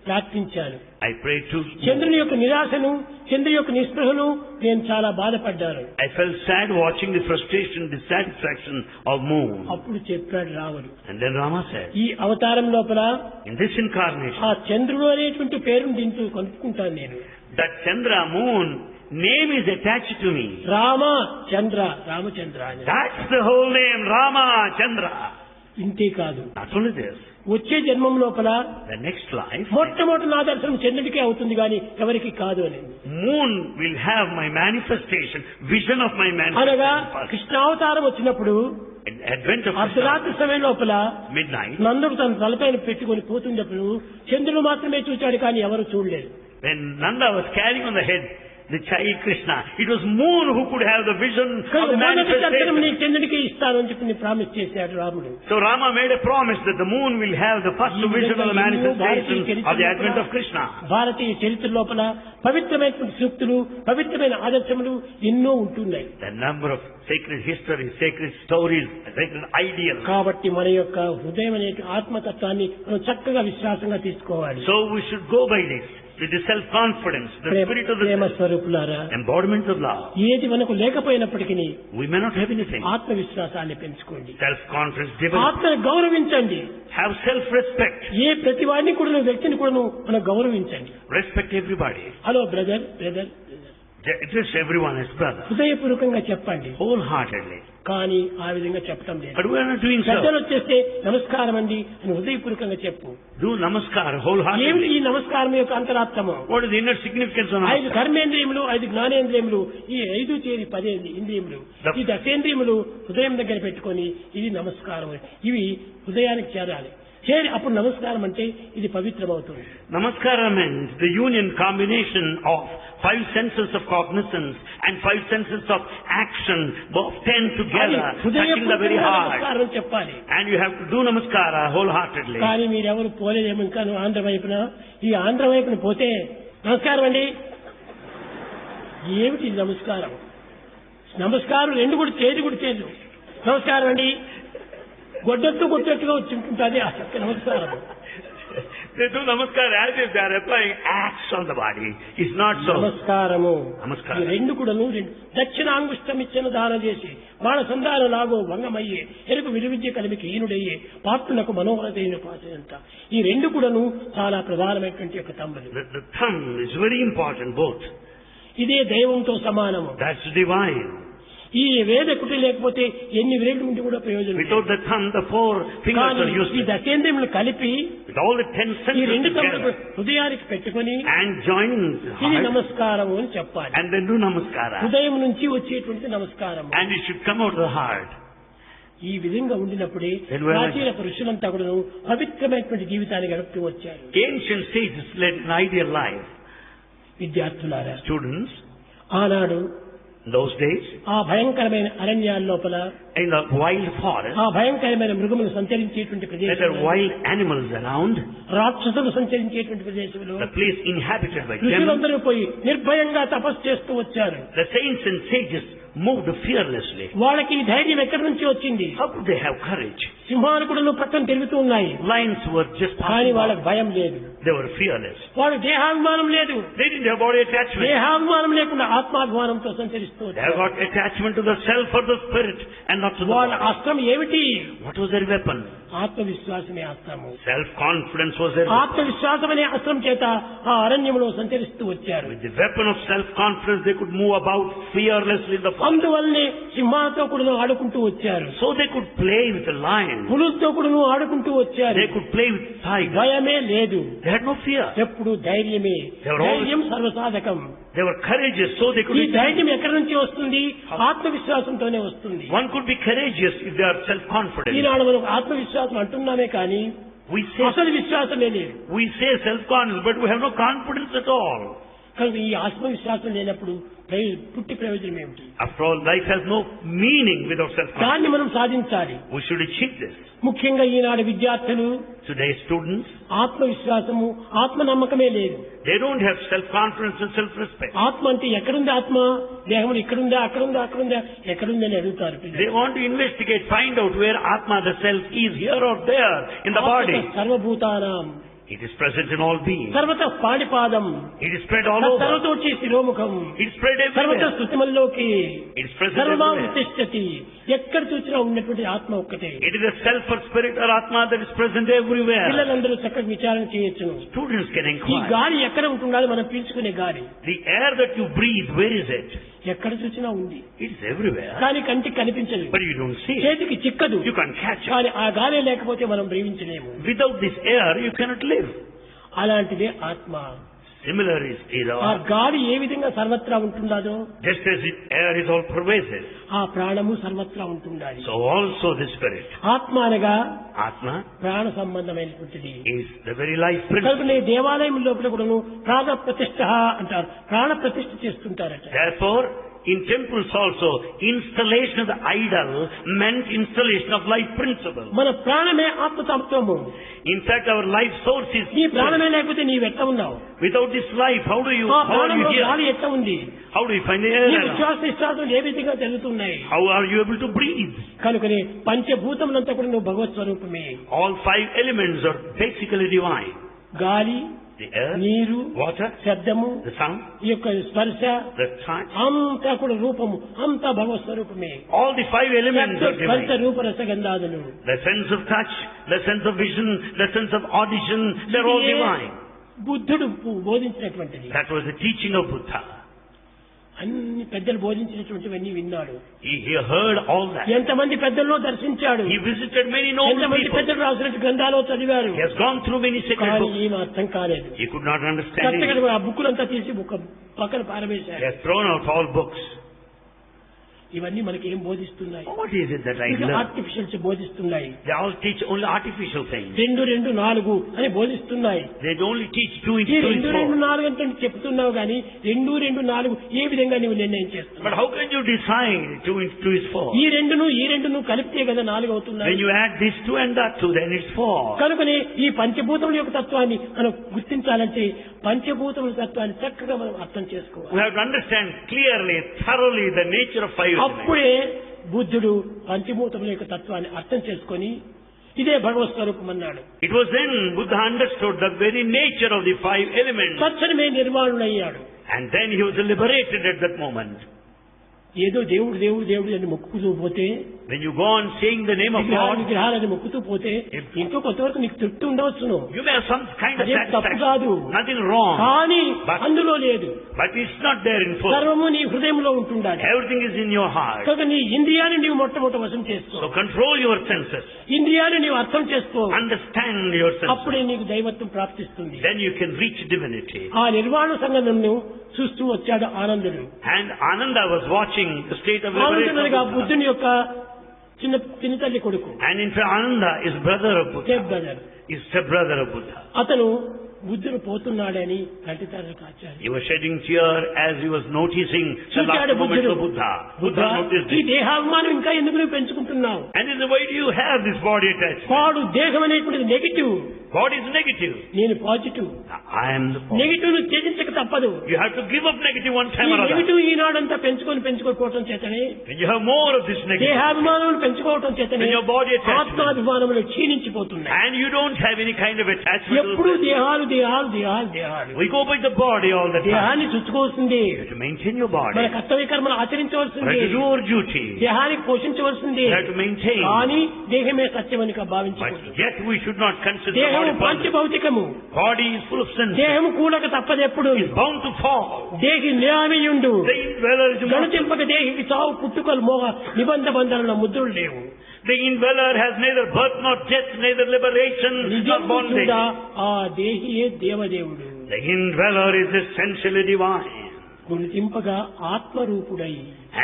ప్రార్థించాను. I prayed to చంద్రుని యొక్క నిరాశను, చంద్రుని యొక్క నిస్పృహను నేను చాలా బాధపడ్డాను. I felt sad watching the frustration, dissatisfaction of moon. అప్పుడు చెప్పాడు రాముడు, And then Rama said, ఈ అవతారం లోపల in this incarnation, ఆ చంద్రుడు అనేటువంటి పేరును దీంతో కనుక్కుంటాను నేను. that Chandra, moon, name is attached to me. Rama చంద్ర, రామచంద్ర అని. That's the whole name, Rama Chandra. ఇంతే కాదు, Not only this, వచ్చే జన్మం లోపల the next life, మొట్టమొదటి నా దర్శనం చంద్రుడికే అవుతుంది కానీ ఎవరికి కాదు అని. moon will have my manifestation, vision of my అనగా manifestation first. కృష్ణావతారం వచ్చినప్పుడు At the advent of అర్ధరాత్రి Krishna, సమయం లోపల midnight, నందుడు తన తలపైన పెట్టుకుని పోతున్నప్పుడు చంద్రుడు మాత్రమే చూచాడు, కానీ ఎవరు చూడలేదు. when Nanda was carrying on the head the child Krishna, it was moon who could have the vision of the మొదటి దర్శనం నీ manifestation. చంద్రుడికి ఇస్తాను అని చెప్పి ప్రామిస్ చేశాడు రాముడు. So Rama made a promise that the moon will have the first vision of the manifestation of the advent of Krishna. భారతీయ చరిత్ర లోపల పవిత్రమైనటువంటి సూక్తులు, పవిత్రమైన ఆదర్శములు ఎన్నో ఉంటున్నాయి. The number of sacred histories, sacred stories, sacred ideals. కాబట్టి మన యొక్క హృదయం అనే ఆత్మతత్వాన్ని మనం చక్కగా విశ్వాసంగా తీసుకోవాలి. So we should go by this, with the self-confidence, the spirit of Prema the స్వరూపులారా, embodiment of love. ఏది మనకు లేకపోయినప్పటికీ We may not have anything. ఆత్మవిశ్వాసాన్ని పెంచుకోండి. Self-confidence, develop. ఆత్మను గౌరవించండి. Have self-respect. ఏ ప్రతి వాడిని కూడా వ్యక్తిని కూడా మనం గౌరవించండి. Respect everybody. Hello brother, brother, Just everyone as brother. హృదయపూర్వకంగా చెప్పండి. Wholeheartedly. కానీ ఆ విధంగా చెప్పటం లేదు. But we are not doing పెద్దలు so. వచ్చేస్తే నమస్కారం అండి అని హృదయపూర్వకంగా చెప్పు. Do namaskar ఏమిటి wholeheartedly. ఈ నమస్కారం యొక్క అంతరార్థము? What is the inner significance of 5 namaskar? కర్మేంద్రియములు, 5 జ్ఞానేంద్రియములు, ఈ 5 చేరి 10 ఇంద్రియములు, ఈ దశేంద్రియములు హృదయం దగ్గర పెట్టుకొని ఇది నమస్కారం. ఇవి హృదయానికి చేరాలి. చేరి అప్పుడు నమస్కారం అంటే ఇది పవిత్రమవుతుంది. Namaskara means the union combination of 5 senses of cognizance and 5 senses of action, both 10 అది together, touching the very హృదయపూర్వకంగా heart. నమస్కారం చెప్పాలి. And you have to do namaskara wholeheartedly. కానీ మీరెవరు పోలేదేమో ఇంకా ఆంధ్ర వైపున. ఈ ఆంధ్ర వైపున పోతే నమస్కారం అండి, ఏమిటి ఇది నమస్కారం? నమస్కారం రెండు కూడా చేయదు. నమస్కారం అండి గొడ్డెత్తు కొట్టేట్టుగా వచ్చి ఉంటుంది ఆ చక్క నమస్కారం. They do namaskar as if they are applying acts on the body. It's not so. నమస్కారము నమస్కారం. ఈ రెండు కూడాను దక్షిణాంగుష్టం ఇచ్చిన దానం చేసి బాణ సంధాన లాగో భంగమయ్యే ఎరుకు విలువిద్య కలిమికి ఈనుడయ్యే పాత్రులకు మనోహరదైన పాసంత. ఈ రెండు కూడాను చాలా ప్రధానమైనటువంటి ఒక తమ్ముడు. The thumb is very important, both. ఇదే దైవంతో సమానము. That's divine. ఈ వేద కుటి లేకపోతే ఎన్ని వేళ్ళు ఉండి కూడా ప్రయోజనం లేదు. Without the thumb, the 4 fingers కానీ are ఈ useless. దశేంద్రియములు కలిపి With all the 10 ఈ రెండు senses తమ్ముడు together హృదయానికి పెట్టుకొని and joining the ఇది heart, నమస్కారము అని చెప్పాలి. and then do namaskara. హృదయం నుంచి వచ్చేటువంటి నమస్కారం. And it should come out of the heart. ఈ విధంగా ఉండినప్పుడే Then we are like- ప్రాచీన పురుషులంతా కూడా పవిత్రమైనటువంటి జీవితాన్ని గడుపుతూ వచ్చారు. Ancient sages led an ideal life. విద్యార్థులారా, Students, ఆనాడు in those days, ఆ భయంకరమైన అరణ్యాల లోపల in the wild forest, ఆ భయంకరమైన మృగములు సంచరించేటువంటి there ప్రదేశంలో, are wild animals around, రాక్షసులు సంచరించేటువంటి ప్రదేశంలో the place inhabited by demons. ఋషులందరూ పోయి నిర్భయంగా తపస్సు చేస్తూ వచ్చారు. The saints and sages moved fearlessly. వాళ్ళకి ఈ ధైర్యం ఎక్కడి నుంచి వచ్చింది? How could they have courage? సింహాలు కూడా పక్కన తిరుగుతూ ఉన్నాయి, Lions were just కానీ passing వాళ్ళకి by. భయం లేదు. They were fearless. వాళ్ళు దేహాభిమానం లేదు. They didn't have body attachment. దేహాభిమానం లేకుండా ఆత్మాభిమానంతో సంచరిస్తూ They వచ్చారు. have got attachment to the self or the spirit and not to the వాళ్ళ body. అస్త్రం ఏమిటి? What was their weapon? ఆత్మవిశ్వాసమే అస్త్రము. Self-confidence was their weapon. ఆత్మవిశ్వాసం అనే అస్త్రం చేత ఆ అరణ్యంలో సంచరిస్తూ వచ్చారు. With the weapon of self-confidence, they could move about fearlessly in the forest. అందువల్లనే సింహాలతో కూడా ఆడుకుంటూ వచ్చారు, So they could play with the lion. పులులతో కూడా ఆడుకుంటూ వచ్చారు. They could play with tiger. భయమే లేదు, They had no fear. ఎప్పుడు ధైర్యమే. They were always- ధైర్యం సర్వసాధకం. They were courageous, so they could ఈ ధైర్యం ఎక్కడి నుంచి వస్తుంది? ఆత్మవిశ్వాసంతోనే వస్తుంది. One could be courageous if they are self-confident. ఈనాడు మనం ఆత్మవిశ్వాసం అంటున్నామే కానీ We say, అసలు విశ్వాసమే లేదు. we say self-confidence, but we have no confidence at all. కనుక ఈ ఆత్మవిశ్వాసం లేనప్పుడు పుట్టి ప్రయోజనం ఏమిటి? After all, life has no meaning without self-confidence. దాన్ని మనం సాధించాలి. We should achieve this. ముఖ్యంగా ఈనాడు విద్యార్థులు Today's students, ఆత్మవిశ్వాసము, ఆత్మ నమ్మకమే లేదు. they don't have self-confidence and self-respect. ఆత్మ అంటే ఎక్కడుంది ఆత్మ? దేహంలో ఇక్కడుందా, అక్కడుందా, ఎక్కడుంది అని అడుగుతారు పిల్లలు. They want to investigate, find out where Atma, the self, is here or there in the body. సర్వభూతానాం It is present in all beings. సర్వత పాణిపాదం It is spread all over. సర్వతోచి శిరోముఖం It is spread సర్వత everywhere. స్థుతిమల్లోకి It is present సర్వమా everywhere. విశిష్టతి. ఎక్కడ చూసినా ఉన్నటువంటి ఆత్మ ఒక్కటే. It is a self or spirit or Atma that is present everywhere. పిల్లలందరూ చక్కగా విచారణ చేయొచ్చును. Students can ఈ inquire. గాలి ఎక్కడ ఉంటుండాలి? మనం పీల్చుకునే గాలి The air that you breathe, where is it? ఎక్కడ చూసినా ఉంది, It is everywhere. కానీ కంటికి కనిపించదు, But you don't see it. చేతికి చిక్కదు. You can't catch it. కానీ ఆ గాలి లేకపోతే మనం జీవించలేము. Without this air, you cannot live. అలాంటిదే ఆత్మ. Similar is ఆ our, గాలి ఏ విధంగా సర్వత్రా ఉంటుండాదో just as air is all pervasive, ఆ ప్రాణము సర్వత్రా ఉంటుండాలి. so also the spirit, ఆత్మ అనగా Atma, ప్రాణ సంబంధమైనటువంటిది. is the very life principle. కనుకనే దేవాలయం లోపల కూడాను ప్రాణ ప్రతిష్ఠ అంటారు, ప్రాణ ప్రతిష్ఠ చేస్తుంటారట. Therefore, in temples also, installation of the idol meant installation of life principle. మన ప్రాణమే ఆత్మతత్వము. In fact, our life source is నీ ప్రాణమే లేకపోతే నీవు ఎట్లా ఉన్నావు? without this life, how do you ఆ how are you ప్రాణంలో here? గాలి ఎట్లా ఉంది? How do you find the నీ air? విశ్వాస నిశ్వాసాలు ఏ విధంగా జరుగుతున్నాయి? How are you able to breathe? కనుకనే పంచభూతములంతా కూడా నువ్వు భగవత్ స్వరూపమే. All 5 elements are basically divine. గాలి, The air, నీరు, water, శబ్దము, the sound, ఈ యొక్క స్పర్శ the touch. అంతా కూడా రూపము, అంతా భగవత్ స్వరూపమే. All the 5 elements శబ్ద, are స్పర్శ, divine. Roopa, రసగంధాదులు. The sense of touch, the sense of vision, the sense of audition, they're all ఇదే divine. బుద్ధుడు బోధించినటువంటిది. That was the teaching of Buddha. అన్ని పెద్దలు బోధించినటువంటివన్నీ విన్నాడు. He heard all that. ఎంతమంది పెద్దల్లో దర్శించాడు, He visited many noble ఎంతమంది people. పెద్దలు రాసినట్టు గ్రంథాలు చదివారు. He has gone through many sacred కానీ books. ఏం అర్థం కాలేదు. He could not understand కరెక్ట్గా it. ఆ బుక్కులంతా తీసి ఒక పక్కన He పారవేశాడు. has thrown out all books. ఇవన్నీ మనకి ఏం బోధిస్తున్నాయి? What is it that I ఇది learned? ఆర్టిఫిషియల్స్ బోధిస్తున్నాయి. They all teach only artificial things. 2, 2, 4 అని బోధిస్తున్నాయి. They only teach 2 ఈ into 2 2, is 2, 4. 4 అంటే చెప్తున్నావు కానీ 2, 2, 4 ఏ విధంగా నువ్వు నిర్ణయం చేస్తున్నావు? But how can you decide 2 into 2 is 4? ఈ రెండును కలిపితే కదా 4 అవుతున్నాయి. When you add this 2 and that 2, then it's 4. కనుకనే ఈ పంచభూతముల యొక్క తత్వాన్ని మనం గుర్తించాలంటే పంచభూతముల తత్వాన్ని చక్కగా మనం అర్థం చేసుకోవాలి. We have to understand clearly, thoroughly the nature of 5 elements. అప్పుడే బుద్ధుడు పంచభూతముల యొక్క తత్వాన్ని అర్థం చేసుకొని ఇదే భగవత్ స్వరూపం అన్నాడు. It was then Buddha understood the very nature of the 5 elements. తక్షణమే నిర్వాణుడయ్యాడు. And then he was liberated at that moment. ఏదో దేవుడు దేవుడు దేవుడు అని మొక్కుతూ పోతే, When you go on saying the name of God, విగ్రహాలని మొక్కుతూ పోతే ఇంకో కొంతవరకు నీకు తృప్తి ఉండవచ్చును. you may have some kind of అదే తప్పు కాదు. satisfaction. Nothing wrong. కానీ But- అందులో లేదు. But it's not there in full. సర్వము నీ హృదయంలో ఉంటుండాలి. Everything is in your heart. కనుక నీ ఇంద్రియాన్ని నీవు మొట్టమొదటి వశం చేసుకో. So control your senses. ఇంద్రియాన్ని నీవు అర్థం చేసుకో. Understand your senses. అప్పుడే నీకు దైవత్వం ప్రాప్తిస్తుంది. Then you can reach divinity. ఆ నిర్వాణ సంగమంను చూస్తూ వచ్చాడు ఆనందుడు. And Ananda was watching the state of ఆనందుడుగా liberation. బుద్ధుని యొక్క చిన్న తల్లి కొడుకు, And in fact, Ananda is brother of step Buddha. Brother. Is step-brother of Buddha. అతను బుద్ధుడు పోతున్నాడని కంటితారు కాచాడు. He was shedding tear as he was noticing the last చూచాడు moments బుద్ధుడు. of Buddha. Buddha, Buddha noticed ఈ it. దేహాభిమానం ఇంకా ఎందుకు నువ్వు పెంచుకుంటున్నావు? And he said, why do you have this body attachment? వాడు దేహం అనేటువంటిది నెగిటివ్, Body is negative. నేను positive. I am the positive. Negative ను త్యజించక తప్పదు. You have to give up negative one ఈ time or other. నెగిటివ్ ఈనాడంతా పెంచుకోవటం చేతనే, When you have more of this negative, దేహాభిమానములు పెంచుకోవటం చేతనే when your body attachment, ఆత్మాభిమానములు క్షీణించిపోతున్నాయి. and you don't have any kind of attachment to ఎప్పుడు the body. దేహాలు దేహాలు దేహాలు దేహాలు. We go by the body all the time. దేహాన్ని చుచ్చుకోవాల్సింది, You have to maintain your మన body. కర్తవ్య కర్మలు You ఆచరించవలసింది, have to do your duty. దేహానికి పోషించవలసింది. You have to maintain. కానీ దేహమే సత్యమని But భావించకూడదు. yet we should not consider the దేహము body permanent. పంచభౌతికము, Body is full of sins. దేహము కూడక తప్పదెప్పుడు. Is bound to fall. దేహి నియామియుండు, The indweller is immortal. గణతింపక దేహికి చావు పుట్టుకలు మోహ నిబంధ బంధనల ముద్రలు లేవు. The indweller has neither birth nor death, neither liberation nor నిజము bondage. చూడ ఆ దేహియే దేవదేవుడు, The indweller is essentially divine. గుణింపగా ఆత్మరూపుడై.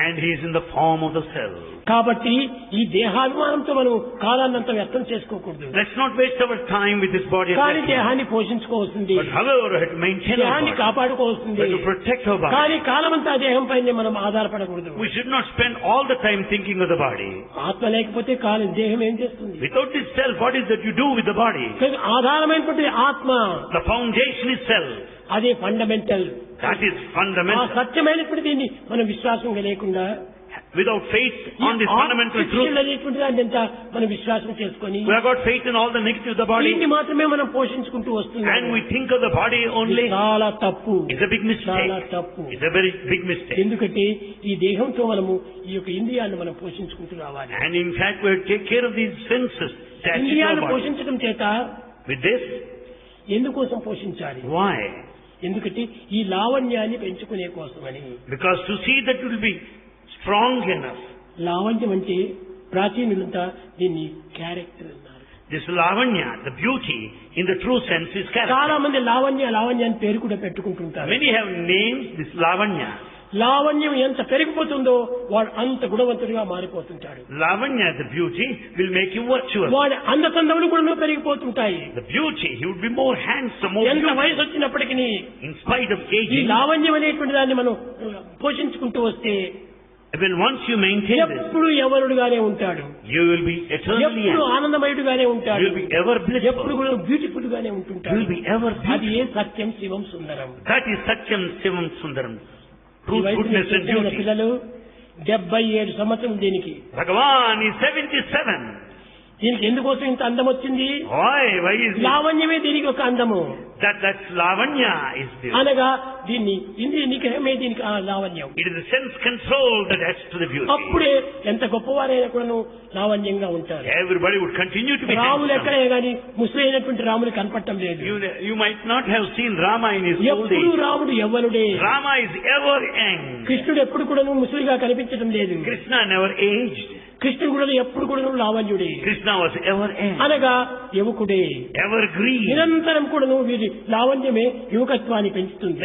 And he is in the form of the self. కాబట్టి ఈ దేహాభిమానంతో మనం కాలాన్నంతా వ్యర్థం చేసుకోకూడదు. Let's not waste our time with this body కానీ attachment. దేహాన్ని పోషించుకోవాల్సింది, But however, we have to maintain our దేహాన్ని body. కాపాడుకోవాల్సింది. We have to protect our body. కానీ కాలమంతా దేహం పైనే మనం ఆధారపడకూడదు. We should not spend all the time thinking of the body. ఆత్మ లేకపోతే కాలం దేహం ఏం చేస్తుంది? Without this self, what is that you do with the body? కానీ ఆధారమైనటువంటి ఆత్మ, The foundation is self. అదే ఫండమెంటల్. That is ఆ fundamental. సత్యమైనటువంటి దీన్ని మనం విశ్వాసంగా లేకుండా Without faith on this fundamental truth, artificial అనేటువంటి దాన్ని అంతా మనం విశ్వాసం చేసుకొని we have got faith in all the negative of the body, దీన్ని మాత్రమే మనం పోషించుకుంటూ వస్తున్నాం. and we think of the body only. చాలా తప్పు, It's a big చాలా mistake. తప్పు. It's a very big mistake. ఎందుకంటే ఈ దేహంతో మనము ఈ యొక్క ఇంద్రియాన్ని మనం పోషించుకుంటూ రావాలి. And in fact, we have to take care of these senses. That's your ఇంద్రియాన్ని body. పోషించడం చేత With this, ఎందుకోసం పోషించాలి? why? ఎందుకంటే ఈ లావణ్యాన్ని పెంచుకునే కోసమని. Because to see that you will be strong enough. లావణ్యం అంటే ప్రాచీనులంతా దీన్ని క్యారెక్టర్ అన్నారు. This lavanya, the beauty, in the true sense is చాలా character. మంది లావణ్య లావణ్య అని పేరు కూడా పెట్టుకుంటుంటారు. Many have named this lavanya. లావణ్యం ఎంత పెరిగిపోతుందో వాడు అంత గుణవంతుడిగా మారిపోతుంటాడు. Lavanya, the beauty, will make you virtuous. వాడి అందచందములు కూడా పెరిగిపోతుంటాయి. The beauty, he would be more handsome, more ఎంత beautiful. వయసు వచ్చినప్పటికీ In spite of ఈ aging, లావణ్యం అనేటువంటి దాన్ని మనం పోషించుకుంటూ వస్తే when once you maintain this, ఎప్పుడు యవనుడుగానే ఉంటాడు. you will be eternally ఎప్పుడు young. ఆనందమయుడుగానే You ఉంటాడు. will be ever ఎప్పుడు blissful. కూడా బ్యూటిఫుల్ గానే You ఉంటుంటాడు. will be ever అది beautiful. A Satyam Shivam Sundaram. That is Satyam Sivam Sundaram. ఈ Truth, వయసులో goodness and పుట్టిన beauty. పిల్లలు 77 సంవత్సరం దీనికి Bhagavan is 77. దీనికి ఎందుకోసం ఇంత అందం వచ్చింది? Why is it? లావణ్యమే దీనికి ఒక అందము. That's lavanya is beauty. అనగా దీన్ని ఇంద్రియ నిగ్రహమే దీనికి ఆ లావణ్యం. It is the sense control that adds to the beauty. అప్పుడే ఎంత గొప్పవారైనా కూడాను లావణ్యంగా ఉంటారు. Everybody would continue to be Ramulu handsome. ఎక్కడే గాని ముసలైనటువంటి రాములు కనపడటం లేదు. You might not have seen Rama in his old ఎప్పుడు age. రాముడు యవ్వనుడే. Rama is ever young. కృష్ణుడు ఎప్పుడు కూడాను ముసలిగా కనిపించడం లేదు. Krishna never aged. కృష్ణుడు కూడా ఎప్పుడు కూడాను లావణ్యుడే. Krishna was ever young. అనగా యువకుడే. Evergreen. నిరంతరం కూడాను వీరి లావణ్యమే యువకత్వాన్ని పెంచుతుంది.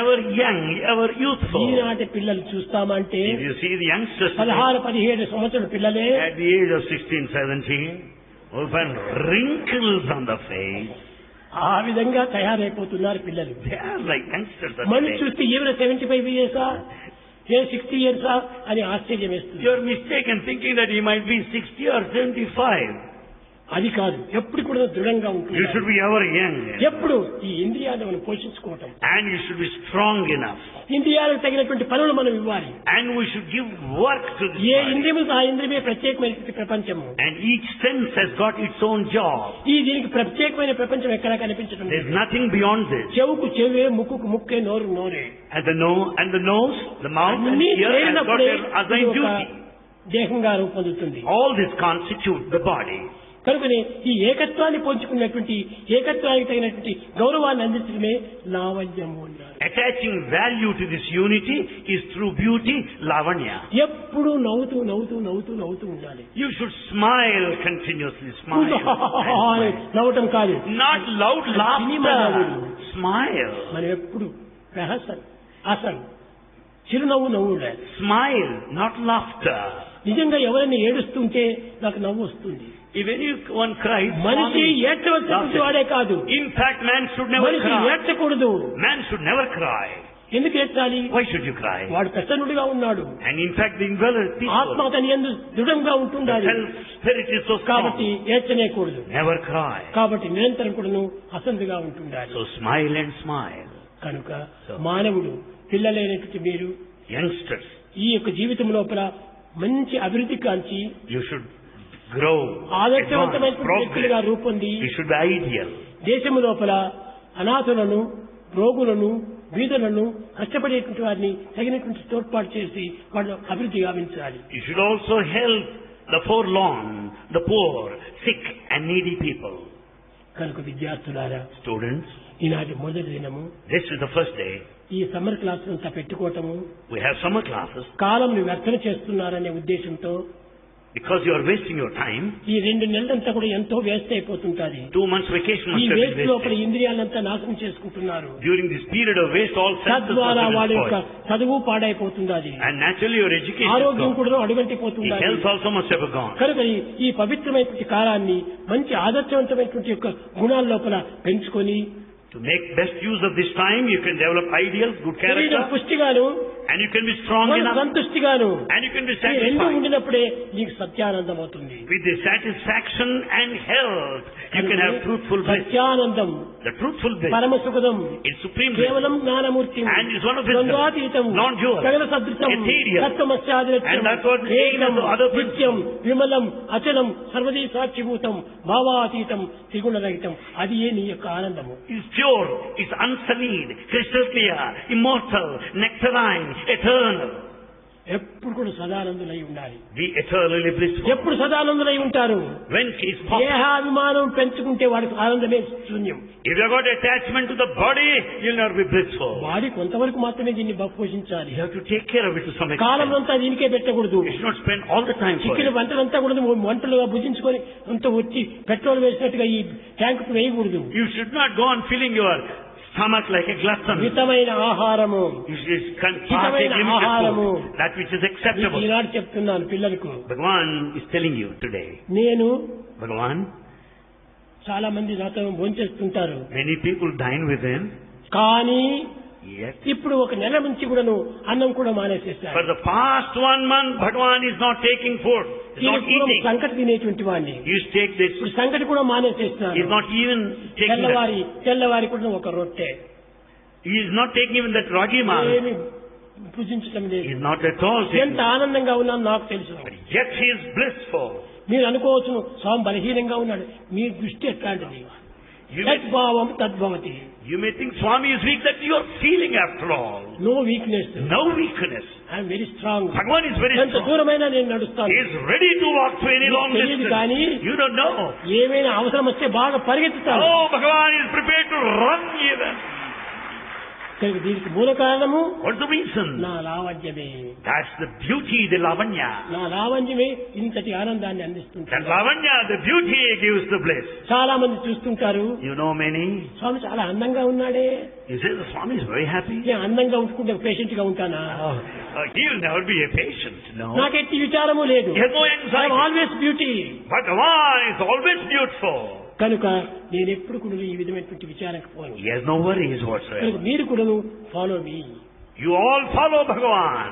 Ever young, ever youthful. ఈనాటి పిల్లలు చూస్తామంటే If you see the youngsters 16-17 సంవత్సరాల పిల్లలే at the age of 16, 17, will find wrinkles on the face. ఆ విధంగా తయారైపోతున్నారు పిల్లలు. They are like youngsters of మనిషి today. చూస్తే ఈవిడ 75 ఇయర్సా 60 ఇయర్సా అని ఆశ్చర్యం వేస్తుంది. You are mistaken thinking that he might be 60 or 75. అది కాదు, ఎప్పుడు కూడా దృఢంగా You ఉంటుంది. should be ever young. ఎప్పుడు ఈ ఇంద్రియాలను మనం పోషించుకోవటం, And you should be strong enough. ఇంద్రియాలకు తగినటువంటి పనులు మనం ఇవ్వాలి. And we should give work to this A body. ఇంద్రియము ఆ ఇంద్రియమే ప్రత్యేకమైనటువంటి ప్రపంచము. And each sense has got its own job. ఈ దీనికి ప్రత్యేకమైన ప్రపంచం ఎక్కడా కనిపించడం There is లేదు. nothing beyond this. చెవుకు చెవే, ముక్కుకు ముక్కే, నోరు నోరే. And the nose, the mouth and అన్నీ ear has got చేరినప్పుడే their ఇది assigned ఒక duty. దేహంగా రూపొందుతుంది. All this constitute the body. కనుకనే ఈ ఏకత్వాన్ని పంచుకున్నటువంటి ఏకత్వానికి తగినటువంటి గౌరవాన్ని అందించడమే లావణ్యము అన్నారు. Attaching value to this unity is through beauty, lavanya. ఎప్పుడు నవ్వుతూ నవ్వుతూ నవ్వుతూ నవ్వుతూ ఉండాలి. You should smile continuously. Smile. అని నవ్వటం కాదు, Not loud cinema laughter. నవ్వుడు. Smile. మనం ఎప్పుడు అసలు చిరునవ్వు నవ్వు. Smile, not laughter. నిజంగా ఎవరైనా ఏడుస్తుంటే నాకు నవ్వు వస్తుంది. If anyone cries, మనిషి mommy, ఏడ్చవలసినటువంటి laughter. వాడే కాదు, In fact, man should never మనిషి cry. ఏడ్చకూడదు. Man should never cry. ఎందుకు ఏడ్చాలి? Why should you cry? వాడు ప్రసన్నుడిగా ఉన్నాడు. And in fact, the indweller is ఆత్మ peaceful. అతని యందు దృఢంగా The ఉంటుండాలి. self-spirit is so కాబట్టి strong. ఏడ్చనేకూడదు. Never cry. కాబట్టి నిరంతరం కూడాను అసందుగా ఉంటుండాలి. So smile and smile. కనుక మానవుడు, పిల్లలైనటువంటి మీరు Youngsters, ఈ యొక్క జీవితం లోపల మంచి అభివృద్ధి కాంచి you should grow, advance, ఆదర్శవంతమైనటువంటి వ్యక్తులుగా progress. రూపొంది You should be ideal. దేశము లోపల అనాథులను, రోగులను, బీదలను, కష్టపడేటువంటి వారిని తగినటువంటి తోడ్పాటు చేసి వాళ్ళు అభివృద్ధి గావించాలి. You should also help the forlorn, the poor, sick and needy people. కనుక విద్యార్థులారా, Students, ఈనాటి మొదటి దినము this is the first day. ఈ సమ్మర్ క్లాస్ అంతా పెట్టుకోవటము We have summer classes. కాలంని వ్యర్థన చేస్తున్నారనే ఉద్దేశంతో Because you are wasting your time. ఈ 2 నెలలంతా కూడా ఎంతో వేస్ట్ అయిపోతుంటాది. 2 months vacation ఈ must have వేస్ట్ been లోపల wasted. ఇంద్రియాలంతా నాశనం చేసుకుంటున్నారు. During this period of waste, all senses must తద్వారా have వాడి been యొక్క spoiled. చదువు పాడైపోతున్నది. And naturally your education is ఆరోగ్యం gone. కూడా Your అడుగంటిపోతున్నది. health also must have gone. కనుక ఈ పవిత్రమైనటువంటి కాలాన్ని మంచి ఆదర్శవంతమైనటువంటి యొక్క గుణాల లోపల పెంచుకొని To make best use of this time, you can develop ideals, good శరీరం character, పుష్టిగాను, and you can be strong మన enough, సంతుష్టిగాను, and you can be ఈ రెండు satisfied. ఉండినప్పుడే నీకు సత్యానందం అవుతుంది. With the satisfaction and health, you can have truthful bliss. Satyanandam, The truthful bliss పరమ సుఖదం, is supreme bliss. కేవలం Gnanamurthy, And is one of wisdom, ద్వంద్వాతీతం, non-dual, జగన సదృశం, ethereal. తత్వమస్యాదిరత్యం, And that's what the ఏకం, aim of the other నిత్యం, విమలం, అచలం, సర్వదీ సాక్షిభూతం, భావాతీతం, త్రిగుణరహితం. అది ఏ నీ యొక్క ఆనందము. It's pure, it's unsullied, crystal clear, immortal, nectarine, eternal. ఎప్పుడు కూడా సదానందులై ఉండాలి. Be eternally blissful. ఎప్పుడు సదానందులై ఉంటారు? When is possible? దేహాభిమానం పెంచుకుంటే వాడికి ఆనందమే శూన్యం. If you have got attachment to the body, you'll never be blissful. వాడి కొంతవరకు మాత్రమే దీన్ని పోషించాలి. You have to take care of it to some extent. కాలం అంతా దీనికే పెట్టకూడదు. You should not spend all the time for చిక్కిన it. వంటలంతా కూడా వంటలుగా భుజించుకొని అంత వచ్చి పెట్రోల్ వేసినట్టుగా ఈ ట్యాంకు వేయకూడదు. You should not go on filling your stomach like a glutton. మితమైన ఆహారము, You should partake limited food, that which is acceptable. ఈనాడు చెప్తున్నాను పిల్లలకు. Bhagavan is telling you today. నేను Bhagavan, చాలా మంది నాతో భోంచేస్తుంటారు. many people dine with him. కానీ Yes. ఇప్పుడు ఒక నెల నుంచి కూడాను అన్నం కూడా మానేసేస్తారు. For the past 1 month, Bhagavan is not taking food. He's not eating. సంకటి తినేటువంటి వాడిని He used to take this. ఇప్పుడు సంకటి కూడా మానేసేస్తున్నారు. He's not even taking that. తెల్లవారి కూడా ఒక రొట్టె. He is not taking even that ragi mal. ఏమి పూజించడం లేదు. He is not at all taking. ఎంత ఆనందంగా ఉన్నాను నాకు తెలుసు. Yet he is blissful. మీరు అనుకోవచ్చు స్వామి బలహీనంగా ఉన్నాడు. మీ దృష్టి ఎట్లాంటిది? తద్భావం తద్భవతి. You may think Swami is weak, that you are feeling after all. No weakness. No weakness. I'm very strong. Bhagavan is very ఎంత strong. దూరమైనా నేను నడుస్తాను. He is ready to walk to any long తెలియదు కానీ distance. You don't know. ఏమైనా అవసరం వస్తే బాగా పరిగెత్తుతాను. Oh, Bhagavan is prepared to run even. దీనికి మూల కారణము What's the reason? నా లావణ్యమే. That's the beauty, the lavanya. నా లావణ్యమే ఇంతటి ఆనందాన్ని అందిస్తుంది. That lavanya, the beauty gives the bliss. చాలా మంది చూస్తుంటారు, You know many. స్వామి చాలా అందంగా ఉన్నాడే. You say the Swami is very happy. నేను అందంగా ఉంటుకుంటే పేషెంట్ గా ఉంటానా? He will never be a patient. No. నాకు ఎట్టి విచారము లేదు. He has no anxiety. Always beauty. Bhagavan is always beautiful. కనుక నేను ఎప్పుడు కూడా ఈ విధమైనటువంటి విచారకు పోను. He has no worries కనుక whatsoever. మీరు కూడా follow me. You all follow Bhagavan.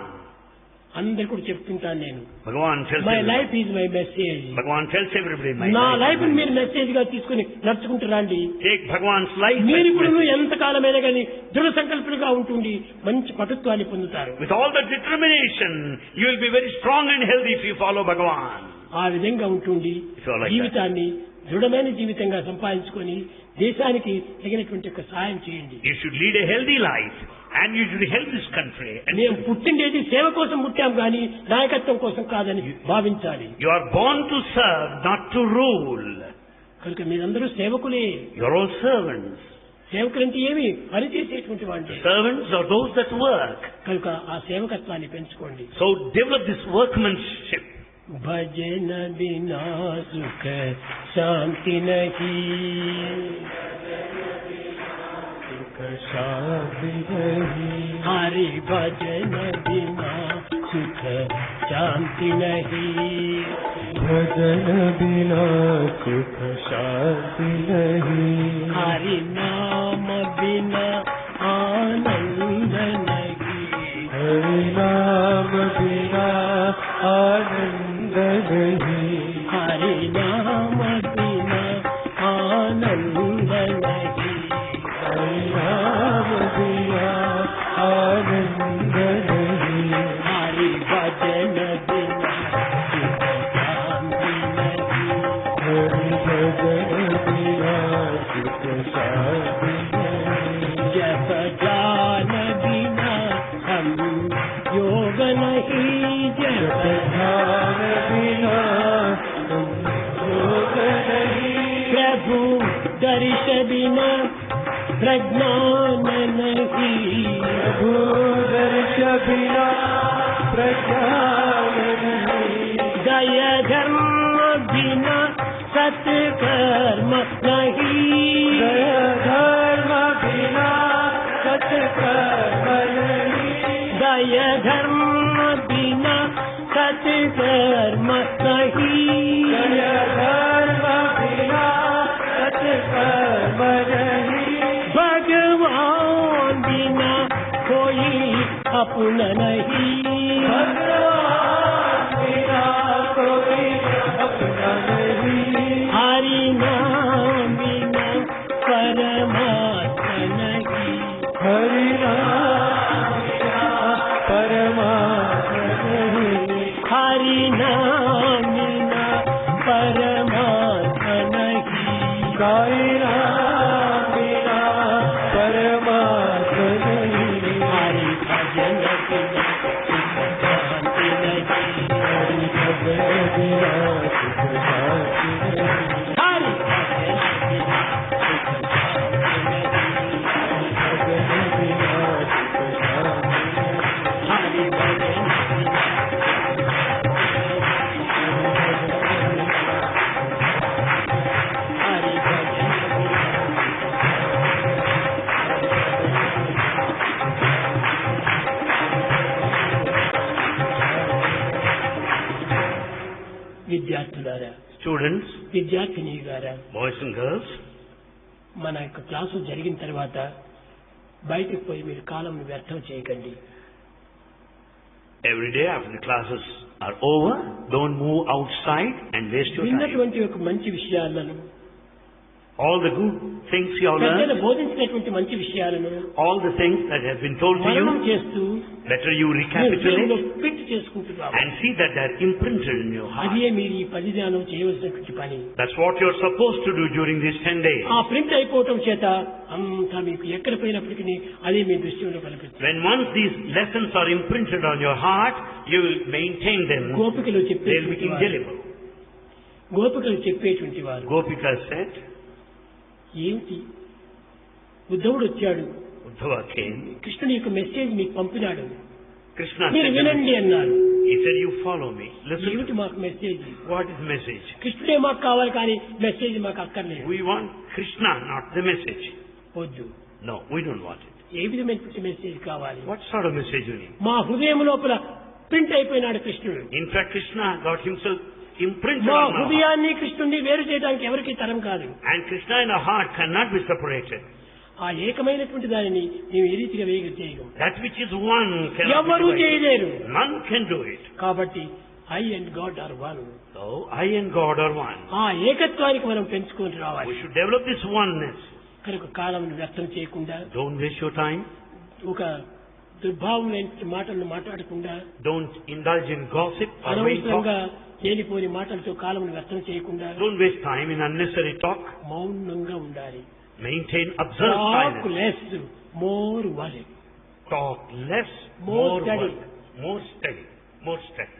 అందరు కూడా చెప్తుంటాను నేను. Bhagavan tells my everybody. Life is my message. Bhagavan tells everybody, my నా life. లైఫ్ మీరు మెసేజ్ గా తీసుకుని నడుచుకుంటారండి. Take Bhagavan's life. మీరు as కూడా message. ఎంత కాలమైనా కానీ దృఢ సంకల్పులుగా ఉంటుంది మంచి పటుత్వాన్ని పొందుతారు. With all the determination, you will be very strong and healthy if you follow Bhagavan. ఆ విధంగా ఉంటుంది If you are like జీవితాన్ని దృఢమైన జీవితంగా సంపాదించుకొని దేశానికి తగినటువంటి ఒక సహాయం చేయండి. You should lead a healthy life and you should help this country. And మేము పుట్టిండేది సేవ కోసం పుట్టాం కానీ నాయకత్వం కోసం కాదని భావించాలి. you are born to serve, not to rule. కనుక మీరందరూ సేవకులే. You are all servants. సేవకులంటే ఏమి పనిచేసేటువంటి వాళ్ళు. Servants are those that work. కనుక ఆ సేవకత్వాన్ని పెంచుకోండి. So develop this workmanship. భజన బినా సుఖ శాంతి నహీ. హరి భజన బినా సుఖ శాంతి నహీ. भजन बिना सुख शांति नहीं. हरि नाम बिना आनंद नहीं. हरि नाम बिना आनंद नहीं. हरि नाम बिना आनंद नहीं. हरि नाम बिना आनंद नहीं. हरि भजन बिना सुख शांति नहीं. हरि भजन बिना सुख शांति नहीं. जप ज्ञान बिना हम योग नहीं. जप ध्यान बिना तुम योग नहीं. प्रभु दर्श बिना प्रज्ञान नहीं. प्रभु दर्श बिना प्रज्ञान नहीं. दया धर्म बिना सत्कर्म नहीं. दया धर्म बिना सत्कर्म नहीं. दया धर्म बिना सत्कर्म नहीं. दया धर्म बिना सत्कर्म नहीं. भगवान बिना कोई अपना नहीं. भगवान बिना कोई अपना नहीं. हरि नाम बिना परमात्मा नहीं. हरि नाम बिना परमात्मा नहीं. हरि नाम बिना परमात्मा नहीं. साई नाम बिना परमात्मा नहीं. हरि भजन बिना सुख शांति విద్యార్థులారా, Students, విద్యార్థినీగారా, boys and girls, మన యొక్క క్లాసు జరిగిన తర్వాత బయటకు పోయి మీరు కాలం వ్యర్థం చేయకండి. every day after the classes are over, don't move outside and waste your time. విన్నటువంటి ఒక మంచి విషయాలను, All the good things you have పెద్దలు learned, బోధించినటువంటి మంచి విషయాలను all the things that have been told to మననం you, చేస్తూ better you మీరు recapitulate ఫిట్ చేసుకుంటున్నారు. and see that they are imprinted in your heart. అదే మీరు ఈ పరిధానం చేయవలసినటువంటి పని. That's what you're supposed to do during these 10 days. ఆ ప్రింట్ అయిపోవటం చేత అంతా మీకు ఎక్కడ పోయినప్పటికీ అదే మీ దృష్టిలో కనిపిస్తుంది. When once these lessons are imprinted on your heart, you will maintain them. గోపికలు They'll be చెప్పేటువంటి వారు, indelible. గోపికలు చెప్పేటువంటి వారు Gopika said, ఏమిటి, ఉద్ధవుడు వచ్చాడు, Uddhava came, కృష్ణుని యొక్క మెసేజ్ మీకు పంపినాడు, Krishna మీరు said, వినండి అన్నారు. he said, you follow me. Listen, ఏమిటి మాకు message? what is the message? కృష్ణుడే మాకు కావాలి కానీ మెసేజ్ మాకు అక్కర్లేదు. We want Krishna, not the message. వద్దు. No, we don't want it. ఏ విధమైనటువంటి మెసేజ్ కావాలి? What sort of message you need? మా హృదయం లోపల ప్రింట్ అయిపోయినాడు కృష్ణుడు. In fact, Krishna got himself imprinted మా on our heart. హృదయాన్ని కృష్ణుడిని వేరు చేయడానికి ఎవరికి తరం కాదు. And Krishna in our heart cannot be separated. ఆ ఏకమైనటువంటి దానిని మేము ఏ రీతిగా చేయగలం? That which is one cannot ఎవరు be divided. చేయలేరు. None can do it. కాబట్టి I and God are one. So, I and God are one. ఆ ఏకత్వానికి మనం పెంచుకొని We రావాలి. should develop this oneness. కనుక కాలం వ్యర్థం చేయకుండా, Don't waste your time. ఒక దుర్భావమైన మాటలను మాట్లాడకుండా, Don't indulge in gossip or vain అనవసరంగా talk. లేనిపోని మాటలతో కాలం వ్యర్థం చేయకుండా Don't waste time in unnecessary talk. మౌనంగా ఉండాలి. Maintain, observe talk silence. Less, more work. Talk less, More more study. work. More study. More study.